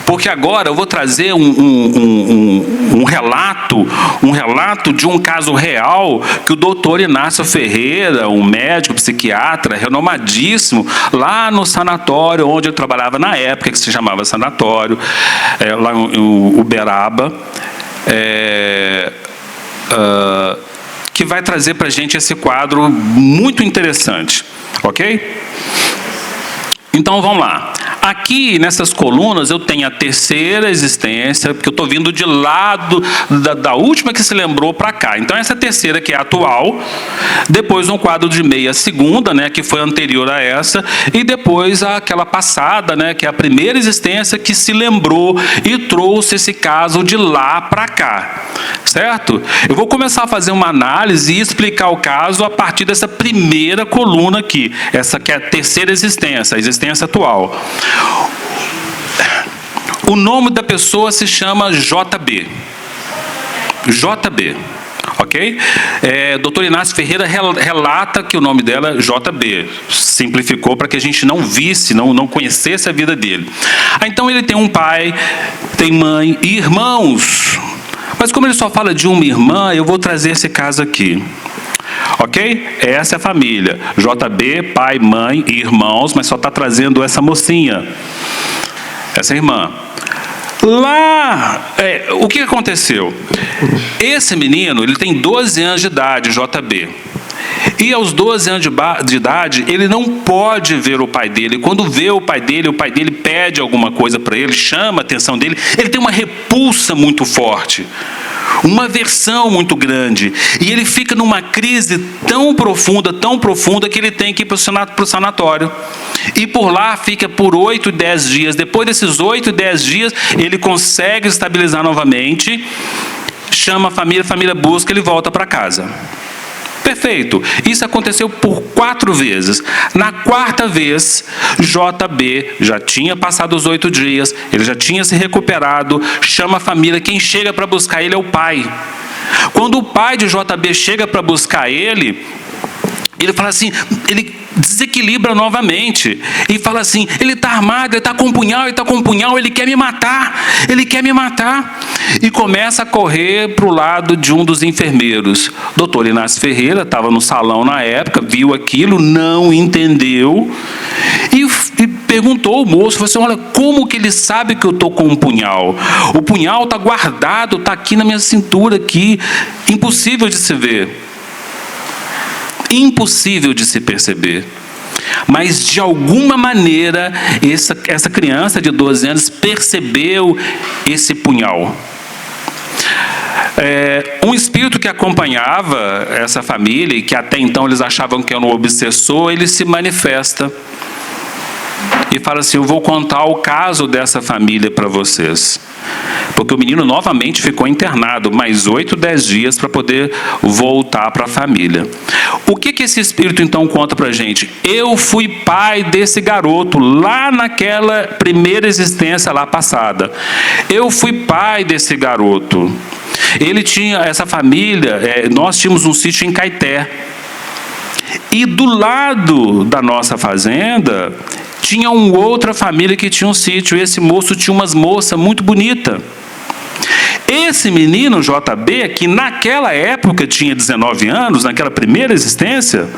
Porque agora eu vou trazer um relato de um caso real que o doutor Inácio Ferreira, um médico psiquiatra renomadíssimo, lá no sanatório onde eu trabalhava na época, que se chamava sanatório, lá em Uberaba, que vai trazer para a gente esse quadro muito interessante, ok? Então vamos lá. Aqui nessas colunas eu tenho a terceira existência, porque eu estou vindo de lado da última que se lembrou para cá. Então essa terceira que é a atual, depois um quadro de meia segunda, né, que foi anterior a essa, e depois aquela passada, né, que é a primeira existência que se lembrou e trouxe esse caso de lá para cá. Certo? Eu vou começar a fazer uma análise e explicar o caso a partir dessa primeira coluna aqui, essa que é a terceira existência, a existência atual. O nome da pessoa se chama JB. JB. Ok? Dr. Inácio Ferreira relata que o nome dela é JB. Simplificou para que a gente não visse, não conhecesse a vida dele. Então ele tem um pai, tem mãe e irmãos. Mas como ele só fala de uma irmã, eu vou trazer esse caso aqui. Ok? Essa é a família. JB, pai, mãe e irmãos, mas só está trazendo essa mocinha. Essa irmã. Lá, o que aconteceu? Esse menino, ele tem 12 anos de idade, JB. E aos 12 anos de idade, ele não pode ver o pai dele. Quando vê o pai dele pede alguma coisa para ele, chama a atenção dele, ele tem uma repulsa muito forte, uma aversão muito grande. E ele fica numa crise tão profunda, que ele tem que ir para o sanatório. E por lá fica por 8, 10 dias. Depois desses 8, 10 dias, ele consegue estabilizar novamente, chama a família busca, ele volta para casa. Perfeito. Isso aconteceu por 4 vezes. Na 4ª vez, JB já tinha passado os 8 dias, ele já tinha se recuperado, chama a família, quem chega para buscar ele é o pai. Quando o pai de JB chega para buscar ele fala assim, ele desequilibra novamente e fala assim, ele está armado, ele está com um punhal, ele quer me matar, e começa a correr para o lado de um dos enfermeiros. Doutor Inácio Ferreira estava no salão na época, viu aquilo, não entendeu e perguntou ao moço, falou assim, olha, como que ele sabe que eu estou com um punhal? O punhal está guardado, está aqui na minha cintura, aqui, impossível de se ver. Impossível de se perceber. Mas, de alguma maneira, essa criança de 12 anos percebeu esse punhal. Um espírito que acompanhava essa família, e que até então eles achavam que era um obsessor, ele se manifesta. e fala assim: eu vou contar o caso dessa família para vocês. Porque o menino novamente ficou internado mais 8, 10 dias para poder voltar para a família. O que esse espírito então conta para a gente? Eu fui pai desse garoto lá naquela primeira existência lá passada. Eu fui pai desse garoto. Ele tinha essa família, nós tínhamos um sítio em Caeté. E do lado da nossa fazenda tinha uma outra família que tinha um sítio. E esse moço tinha umas moças muito bonitas. Esse menino, JB, que naquela época tinha 19 anos, naquela primeira existência,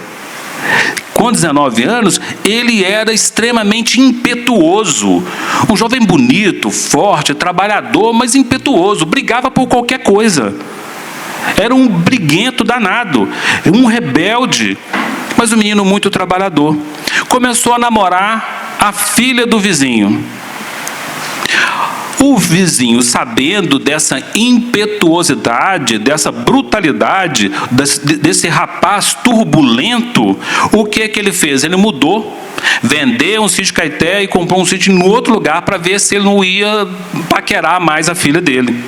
com 19 anos, ele era extremamente impetuoso. Um jovem bonito, forte, trabalhador, mas impetuoso. Brigava por qualquer coisa. Era um briguento danado, um rebelde, mas um menino muito trabalhador. Começou a namorar a filha do vizinho. O vizinho, sabendo dessa impetuosidade, dessa brutalidade, desse rapaz turbulento, o que ele fez? Ele mudou, vendeu um sítio Caeté e comprou um sítio em outro lugar para ver se ele não ia paquerar mais a filha dele.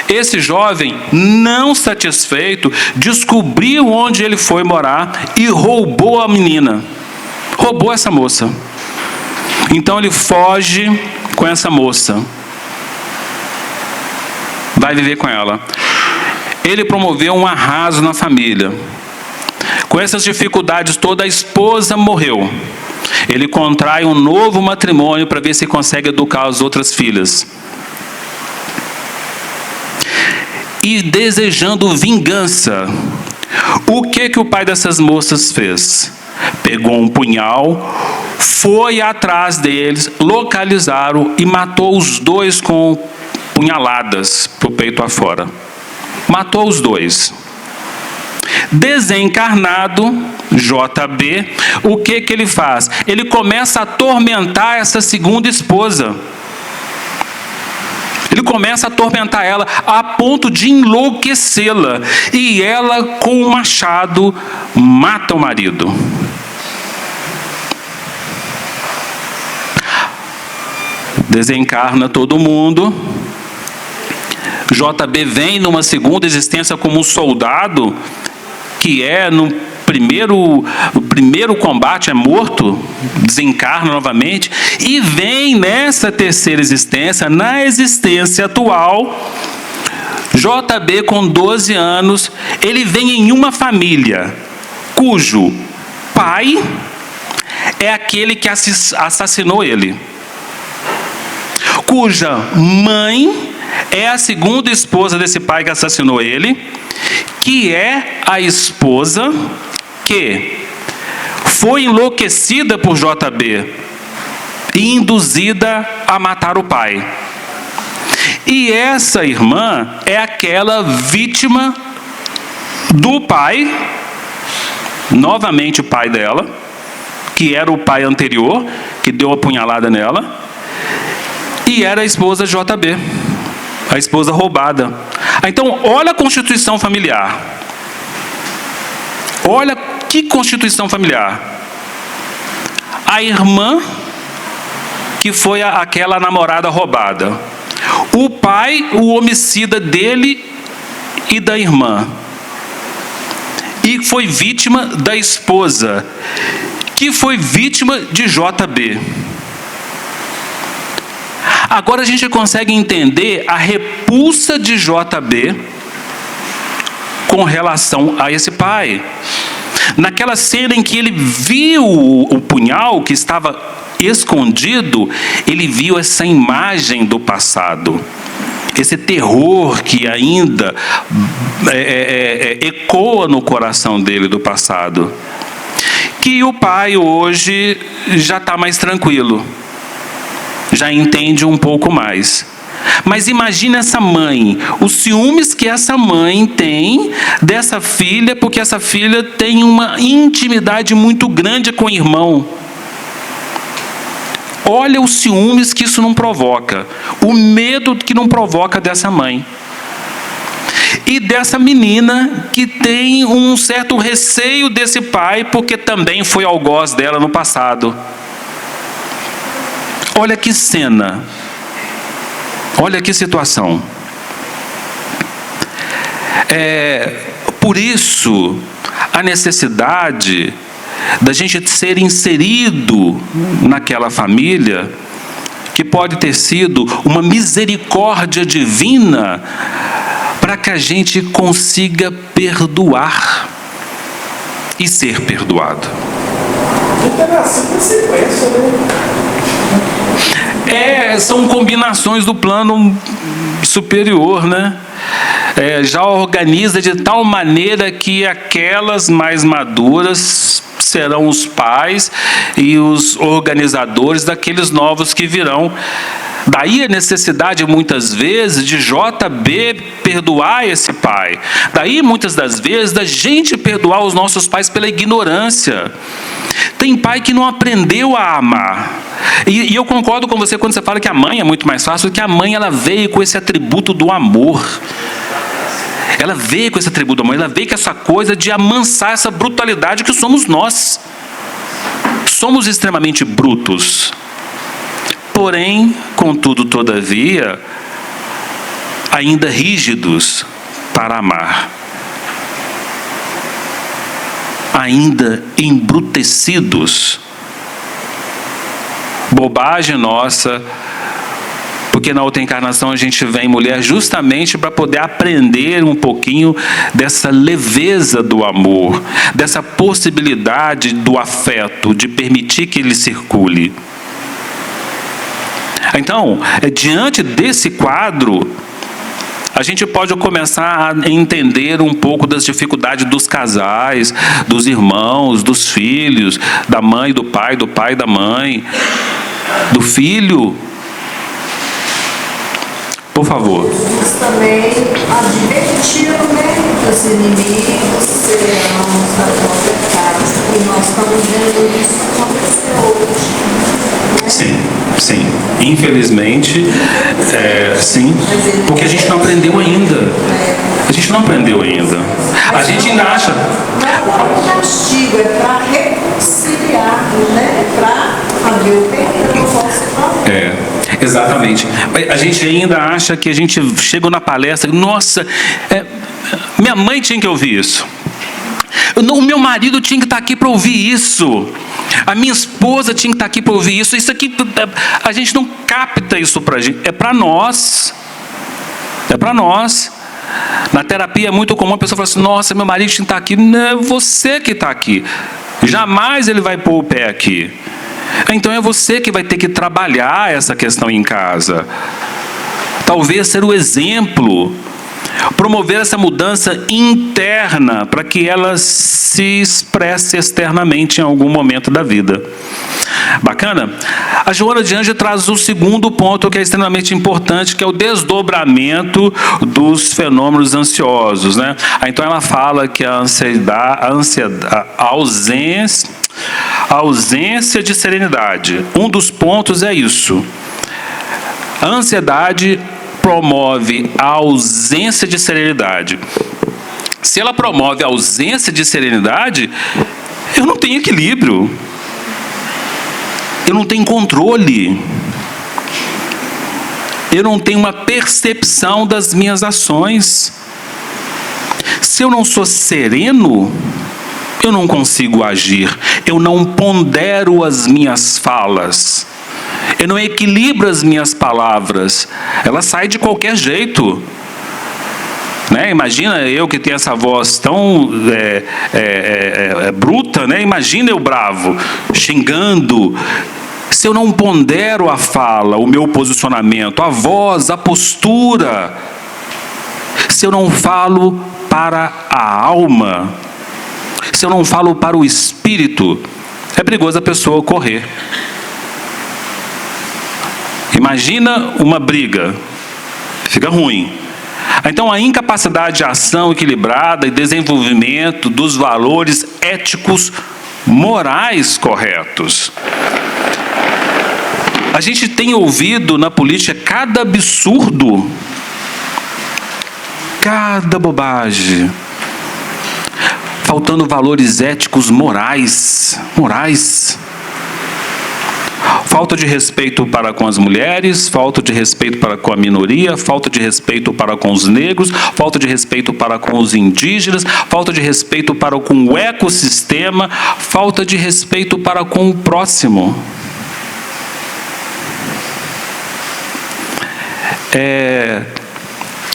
Esse jovem, não satisfeito, descobriu onde ele foi morar e roubou a menina. Roubou essa moça. Então ele foge com essa moça. Vai viver com ela. Ele promoveu um arraso na família. Com essas dificuldades todas, a esposa morreu. Ele contrai um novo matrimônio para ver se consegue educar as outras filhas. E desejando vingança, o que o pai dessas moças fez? Pegou um punhal, foi atrás deles, localizaram e matou os dois com punhaladas para o peito afora. Matou os dois. Desencarnado, JB, o que ele faz? Ele começa a atormentar essa segunda esposa. Ele começa a atormentar ela a ponto de enlouquecê-la. E ela, com o machado, mata o marido. Desencarna todo mundo. JB vem numa segunda existência como um soldado, que no primeiro combate é morto, desencarna novamente, e vem nessa terceira existência, na existência atual, JB com 12 anos, ele vem em uma família, cujo pai é aquele que assassinou ele, cuja mãe é a segunda esposa desse pai que assassinou ele, que é a esposa que foi enlouquecida por JB e induzida a matar o pai. E essa irmã é aquela vítima do pai, novamente o pai dela, que era o pai anterior, que deu a punhalada nela, e era a esposa de JB, a esposa roubada. Então, olha a constituição familiar. Olha que constituição familiar. A irmã, que foi aquela namorada roubada. O pai, o homicida dele e da irmã. E foi vítima da esposa, que foi vítima de JB. Agora a gente consegue entender a repulsa de JB com relação a esse pai. Naquela cena em que ele viu o punhal que estava escondido, ele viu essa imagem do passado. Esse terror que ainda ecoa no coração dele do passado. Que o pai hoje já está mais tranquilo. Já entende um pouco mais. Mas imagina essa mãe, os ciúmes que essa mãe tem dessa filha, porque essa filha tem uma intimidade muito grande com o irmão. Olha os ciúmes que isso não provoca, o medo que não provoca dessa mãe. E dessa menina que tem um certo receio desse pai, porque também foi algoz dela no passado. Olha que cena. Olha que situação. Por isso, a necessidade da gente ser inserido naquela família, que pode ter sido uma misericórdia divina, para que a gente consiga perdoar e ser perdoado. São combinações do plano superior, né? Já organiza de tal maneira que aquelas mais maduras serão os pais e os organizadores daqueles novos que virão. Daí a necessidade, muitas vezes, de JB perdoar esse pai. Daí, muitas das vezes, da gente perdoar os nossos pais pela ignorância. Tem pai que não aprendeu a amar. E eu concordo com você quando você fala que a mãe é muito mais fácil, porque a mãe ela veio com esse atributo do amor. Ela veio com esse atributo do amor, ela veio com essa coisa de amansar essa brutalidade que somos nós. Somos extremamente brutos. Porém, contudo, todavia, ainda rígidos para amar. Ainda embrutecidos. Bobagem nossa, porque na outra encarnação a gente vem mulher justamente para poder aprender um pouquinho dessa leveza do amor, dessa possibilidade do afeto, de permitir que ele circule. Então, diante desse quadro, a gente pode começar a entender um pouco das dificuldades dos casais, dos irmãos, dos filhos, da mãe, do pai e da mãe, do filho. Por favor. Jesus também advertiu, que os inimigos serão da própria casa. E nós estamos vendo isso acontecer hoje. Sim. Infelizmente, sim. Porque a gente não aprendeu ainda. A gente não aprendeu ainda. A gente ainda acha... Não é para castigo, é para reconciliar, para haver o perdão, falso próprio. Exatamente. A gente ainda acha que a gente chega na palestra, nossa, minha mãe tinha que ouvir isso. O meu marido tinha que estar aqui para ouvir isso. A minha esposa tinha que estar aqui para ouvir isso. Isso aqui, a gente não capta isso para a gente. É para nós. É para nós. Na terapia é muito comum a pessoa falar assim, nossa, meu marido tinha que estar aqui. Não, é você que está aqui. Jamais ele vai pôr o pé aqui. Então é você que vai ter que trabalhar essa questão em casa. Talvez ser o exemplo. Promover essa mudança interna para que ela se expresse externamente em algum momento da vida. Bacana? A Joana de Ângeles traz o segundo ponto que é extremamente importante, que é o desdobramento dos fenômenos ansiosos, né? Então ela fala que a ausência de serenidade. Um dos pontos é isso. A ansiedade promove a ausência de serenidade. Se ela promove a ausência de serenidade, eu não tenho equilíbrio. Eu não tenho controle. Eu não tenho uma percepção das minhas ações. Se eu não sou sereno, eu não consigo agir. Eu não pondero as minhas falas. Eu não equilibro as minhas palavras. Ela sai de qualquer jeito. Né? Imagina eu que tenho essa voz tão bruta, né? Imagina eu bravo, xingando. Se eu não pondero a fala, o meu posicionamento, a voz, a postura, se eu não falo para a alma, se eu não falo para o espírito, é perigoso a pessoa correr. Imagina uma briga, fica ruim. Então a incapacidade de ação equilibrada e desenvolvimento dos valores éticos, morais corretos. A gente tem ouvido na política cada absurdo, cada bobagem, faltando valores éticos morais. falta de respeito para com as mulheres, falta de respeito para com a minoria, falta de respeito para com os negros, falta de respeito para com os indígenas, falta de respeito para com o ecossistema, falta de respeito para com o próximo.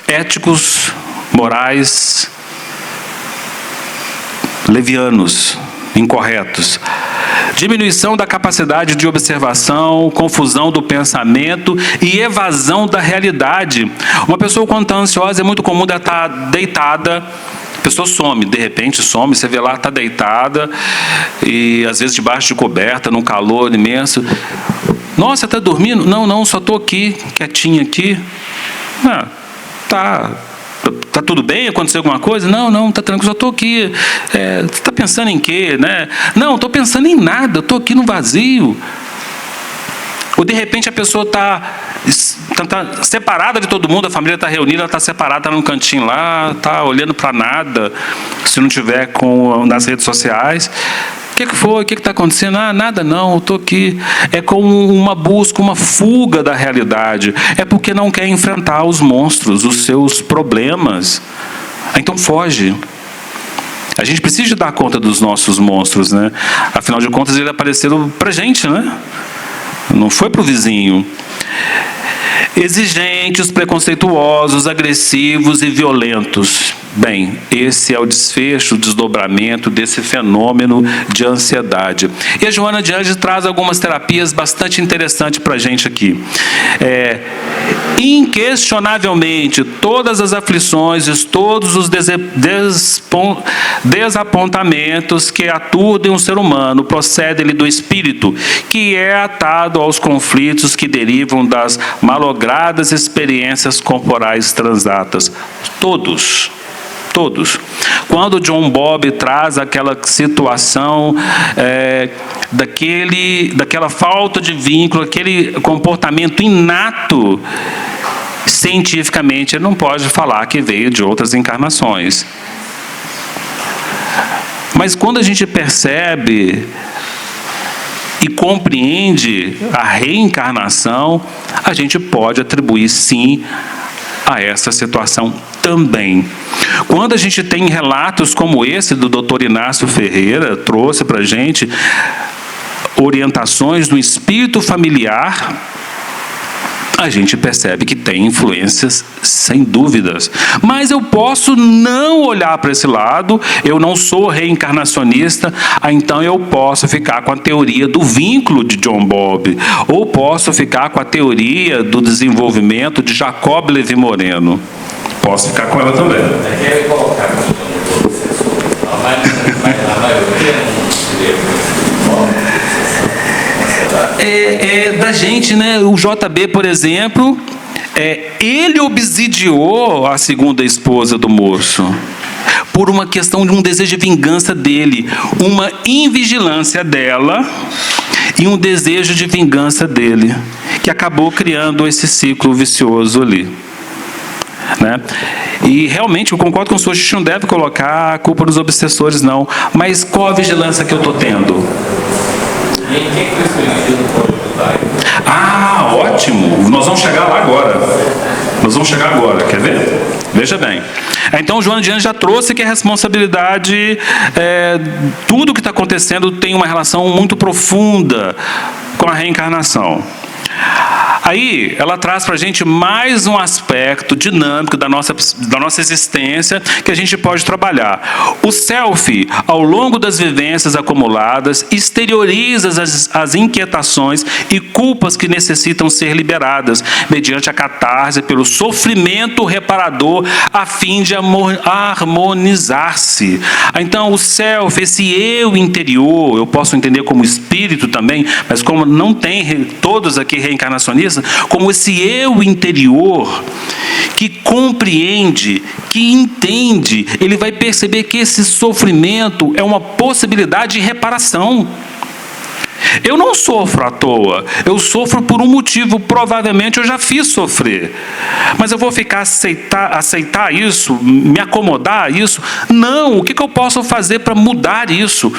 Éticos, morais, levianos, incorretos. Diminuição da capacidade de observação, confusão do pensamento e evasão da realidade. Uma pessoa quando está ansiosa é muito comum dela estar deitada, a pessoa some, de repente some, você vê lá, está deitada, e às vezes debaixo de coberta, num calor imenso. Nossa, está dormindo? Não, só estou aqui, quietinha aqui. Tá tudo bem? Aconteceu alguma coisa? Não, tá tranquilo, só estou aqui. Você está pensando em quê, né? Não, estou pensando em nada, estou aqui no vazio. Ou de repente a pessoa está separada de todo mundo, a família está reunida, ela está separada, está num cantinho lá, está olhando para nada, se não tiver nas redes sociais. O que foi? O que está acontecendo? Nada não, eu estou aqui. É como uma busca, uma fuga da realidade. É porque não quer enfrentar os monstros, os seus problemas. Então foge. A gente precisa dar conta dos nossos monstros, né? Afinal de contas, eles apareceram para a gente, né? Não foi para o vizinho. Exigentes, preconceituosos, agressivos e violentos. Bem, esse é o desfecho, o desdobramento desse fenômeno de ansiedade. E a Joana de Anjos traz algumas terapias bastante interessantes para a gente aqui. Inquestionavelmente, todas as aflições e todos os desapontamentos que aturdem um ser humano procedem do espírito, que é atado aos conflitos que derivam das malogradas experiências corporais transatas. Todos. Quando John Bowlby traz aquela situação daquela falta de vínculo, aquele comportamento inato, cientificamente ele não pode falar que veio de outras encarnações. Mas quando a gente percebe e compreende a reencarnação, a gente pode atribuir sim a essa situação também. Quando a gente tem relatos como esse do Dr. Inácio Ferreira, trouxe para a gente orientações do espírito familiar, a gente percebe que tem influências, sem dúvidas. Mas eu posso não olhar para esse lado, eu não sou reencarnacionista, então eu posso ficar com a teoria do vínculo de John Bowlby, ou posso ficar com a teoria do desenvolvimento de Jacob Levi Moreno. Posso ficar com ela também. Eu quero colocar a maioria da gente, né? O JB, por exemplo, ele obsidiou a segunda esposa do moço por uma questão de um desejo de vingança dele, uma invigilância dela e um desejo de vingança dele, que acabou criando esse ciclo vicioso ali. Né? E realmente eu concordo com o senhor, a gente não deve colocar a culpa dos obsessores, não. Mas qual a vigilância que eu estou tendo? E em quem que o Espiritismo pode ajudar? Ótimo! Nós vamos chegar lá agora. Quer ver? Veja bem. Então, Joana de Anjos já trouxe que a responsabilidade, tudo que está acontecendo tem uma relação muito profunda com a reencarnação. Aí, ela traz para a gente mais um aspecto dinâmico da nossa existência que a gente pode trabalhar. O self, ao longo das vivências acumuladas, exterioriza as inquietações e culpas que necessitam ser liberadas, mediante a catarse pelo sofrimento reparador, a fim de harmonizar-se. Então, o self, esse eu interior, eu posso entender como espírito também, mas como não tem todos aqui reencarnacionistas, como esse eu interior que compreende, que entende, ele vai perceber que esse sofrimento é uma possibilidade de reparação. Eu não sofro à toa, eu sofro por um motivo, provavelmente eu já fiz sofrer. Mas eu vou ficar aceitar isso, me acomodar a isso? Não, o que eu posso fazer para mudar isso?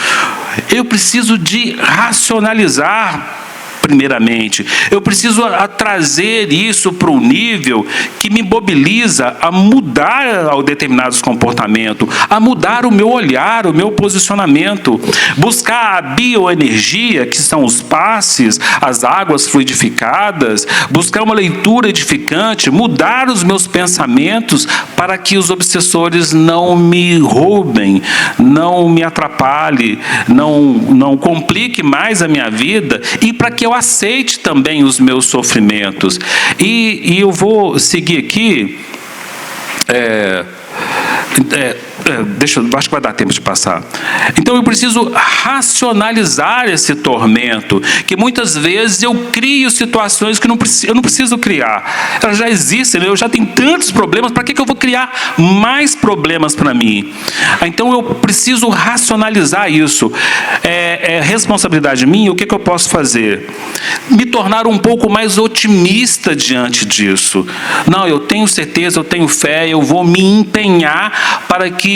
Eu preciso de racionalizar primeiramente. Eu preciso trazer isso para um nível que me mobiliza a mudar determinados comportamentos, a mudar o meu olhar, o meu posicionamento, buscar a bioenergia, que são os passes, as águas fluidificadas, buscar uma leitura edificante, mudar os meus pensamentos para que os obsessores não me roubem, não me atrapalhem, não complique mais a minha vida, e para que eu aceite também os meus sofrimentos. E eu vou seguir aqui. Acho que vai dar tempo de passar. Então eu preciso racionalizar esse tormento, que muitas vezes eu crio situações que eu não preciso criar. Elas já existem, eu já tenho tantos problemas, para que eu vou criar mais problemas para mim? Então eu preciso racionalizar isso. É responsabilidade minha. O que eu posso fazer? Me tornar um pouco mais otimista diante disso. Não, eu tenho certeza, eu tenho fé, eu vou me empenhar para que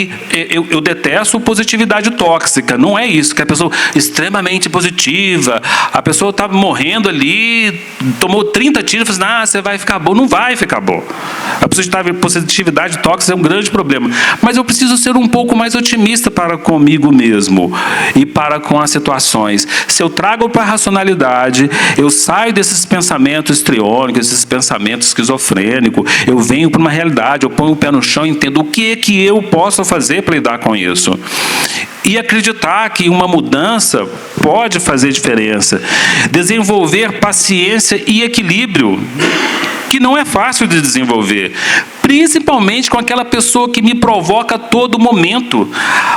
eu detesto positividade tóxica. Não é isso, que a pessoa extremamente positiva, a pessoa está morrendo ali, tomou 30 tiros, e fala assim, você vai ficar bom. Não vai ficar bom. A positividade tóxica é um grande problema. Mas eu preciso ser um pouco mais otimista para comigo mesmo e para com as situações. Se eu trago para a racionalidade, eu saio desses pensamentos histriônicos, esses pensamentos esquizofrênicos, eu venho para uma realidade, eu ponho o pé no chão e entendo o que eu posso fazer para lidar com isso. E acreditar que uma mudança pode fazer diferença. Desenvolver paciência e equilíbrio, que não é fácil de desenvolver, principalmente com aquela pessoa que me provoca a todo momento.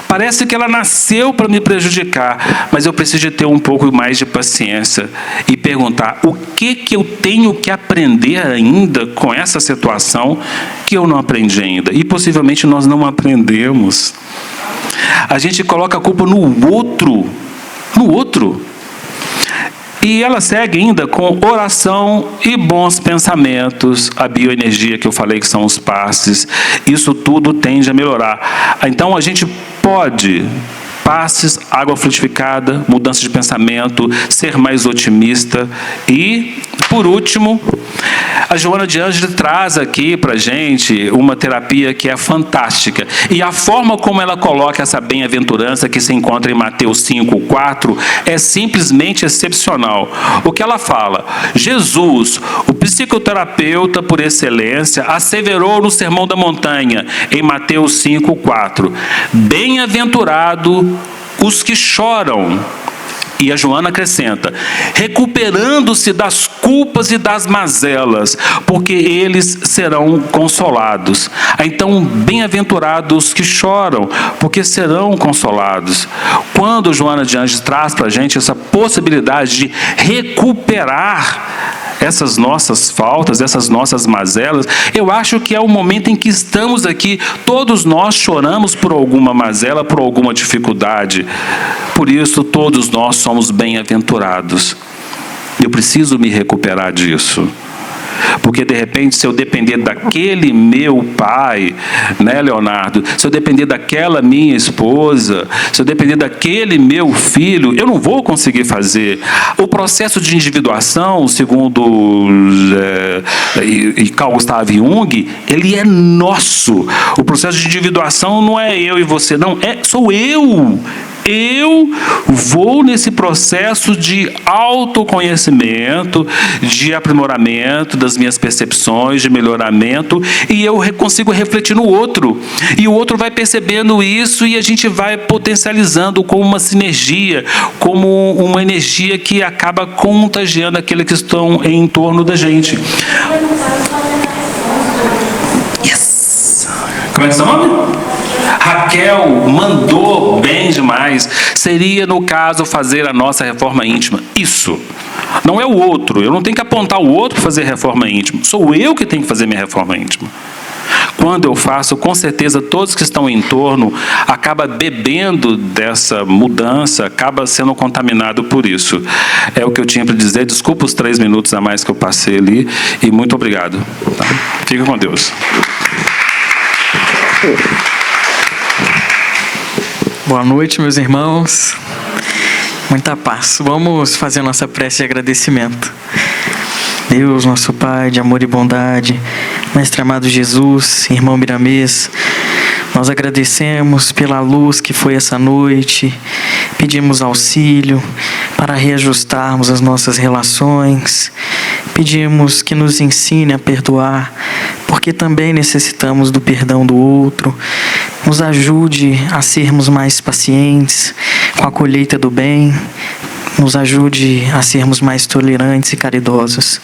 Parece que ela nasceu para me prejudicar, mas eu preciso de ter um pouco mais de paciência e perguntar o que eu tenho que aprender ainda com essa situação que eu não aprendi ainda. E possivelmente nós não aprendemos. A gente coloca a culpa no outro. E ela segue ainda com oração e bons pensamentos, a bioenergia que eu falei que são os passes. Isso tudo tende a melhorar. Então a gente pode, passes, água fluidificada, mudança de pensamento, ser mais otimista. E, por último, a Joana de Ângeles traz aqui para a gente uma terapia que é fantástica. E a forma como ela coloca essa bem-aventurança que se encontra em Mateus 5:4 é simplesmente excepcional. O que ela fala? Jesus, o psicoterapeuta por excelência, asseverou no Sermão da Montanha, em Mateus 5:4, bem-aventurado os que choram. E a Joana acrescenta, recuperando-se das culpas e das mazelas, porque eles serão consolados. Então, bem-aventurados que choram, porque serão consolados. Quando Joana de Ângeles traz para a gente essa possibilidade de recuperar essas nossas faltas, essas nossas mazelas, eu acho que é o momento em que estamos aqui. Todos nós choramos por alguma mazela, por alguma dificuldade. Por isso, todos nós somos bem-aventurados. Eu preciso me recuperar disso. Porque, de repente, se eu depender daquele meu pai, né, Leonardo? Se eu depender daquela minha esposa, se eu depender daquele meu filho, eu não vou conseguir fazer. O processo de individuação, segundo Carl Gustav Jung, ele é nosso. O processo de individuação não é eu e você, não. Sou eu. Eu vou nesse processo de autoconhecimento, de aprimoramento das minhas percepções, de melhoramento, e eu consigo refletir no outro. E o outro vai percebendo isso e a gente vai potencializando como uma sinergia, como uma energia que acaba contagiando aqueles que estão em torno da gente. Yes! Como é que é o seu nome? Raquel mandou bem demais. Seria, no caso, fazer a nossa reforma íntima. Isso. Não é o outro. Eu não tenho que apontar o outro para fazer reforma íntima. Sou eu que tenho que fazer minha reforma íntima. Quando eu faço, com certeza, todos que estão em torno acabam bebendo dessa mudança, acaba sendo contaminado por isso. É o que eu tinha para dizer. Desculpa os 3 minutos a mais que eu passei ali. E muito obrigado. Tá? Fica com Deus. Boa noite, meus irmãos. Muita paz. Vamos fazer a nossa prece de agradecimento. Deus, nosso Pai de amor e bondade, Mestre amado Jesus, irmão Miramês, nós agradecemos pela luz que foi essa noite, pedimos auxílio para reajustarmos as nossas relações, pedimos que nos ensine a perdoar, porque também necessitamos do perdão do outro, nos ajude a sermos mais pacientes com a colheita do bem, nos ajude a sermos mais tolerantes e caridosos.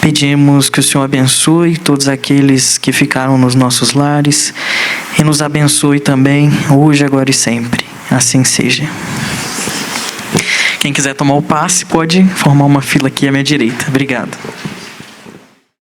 Pedimos que o Senhor abençoe todos aqueles que ficaram nos nossos lares e nos abençoe também hoje, agora e sempre. Assim seja. Quem quiser tomar o passe pode formar uma fila aqui à minha direita. Obrigado.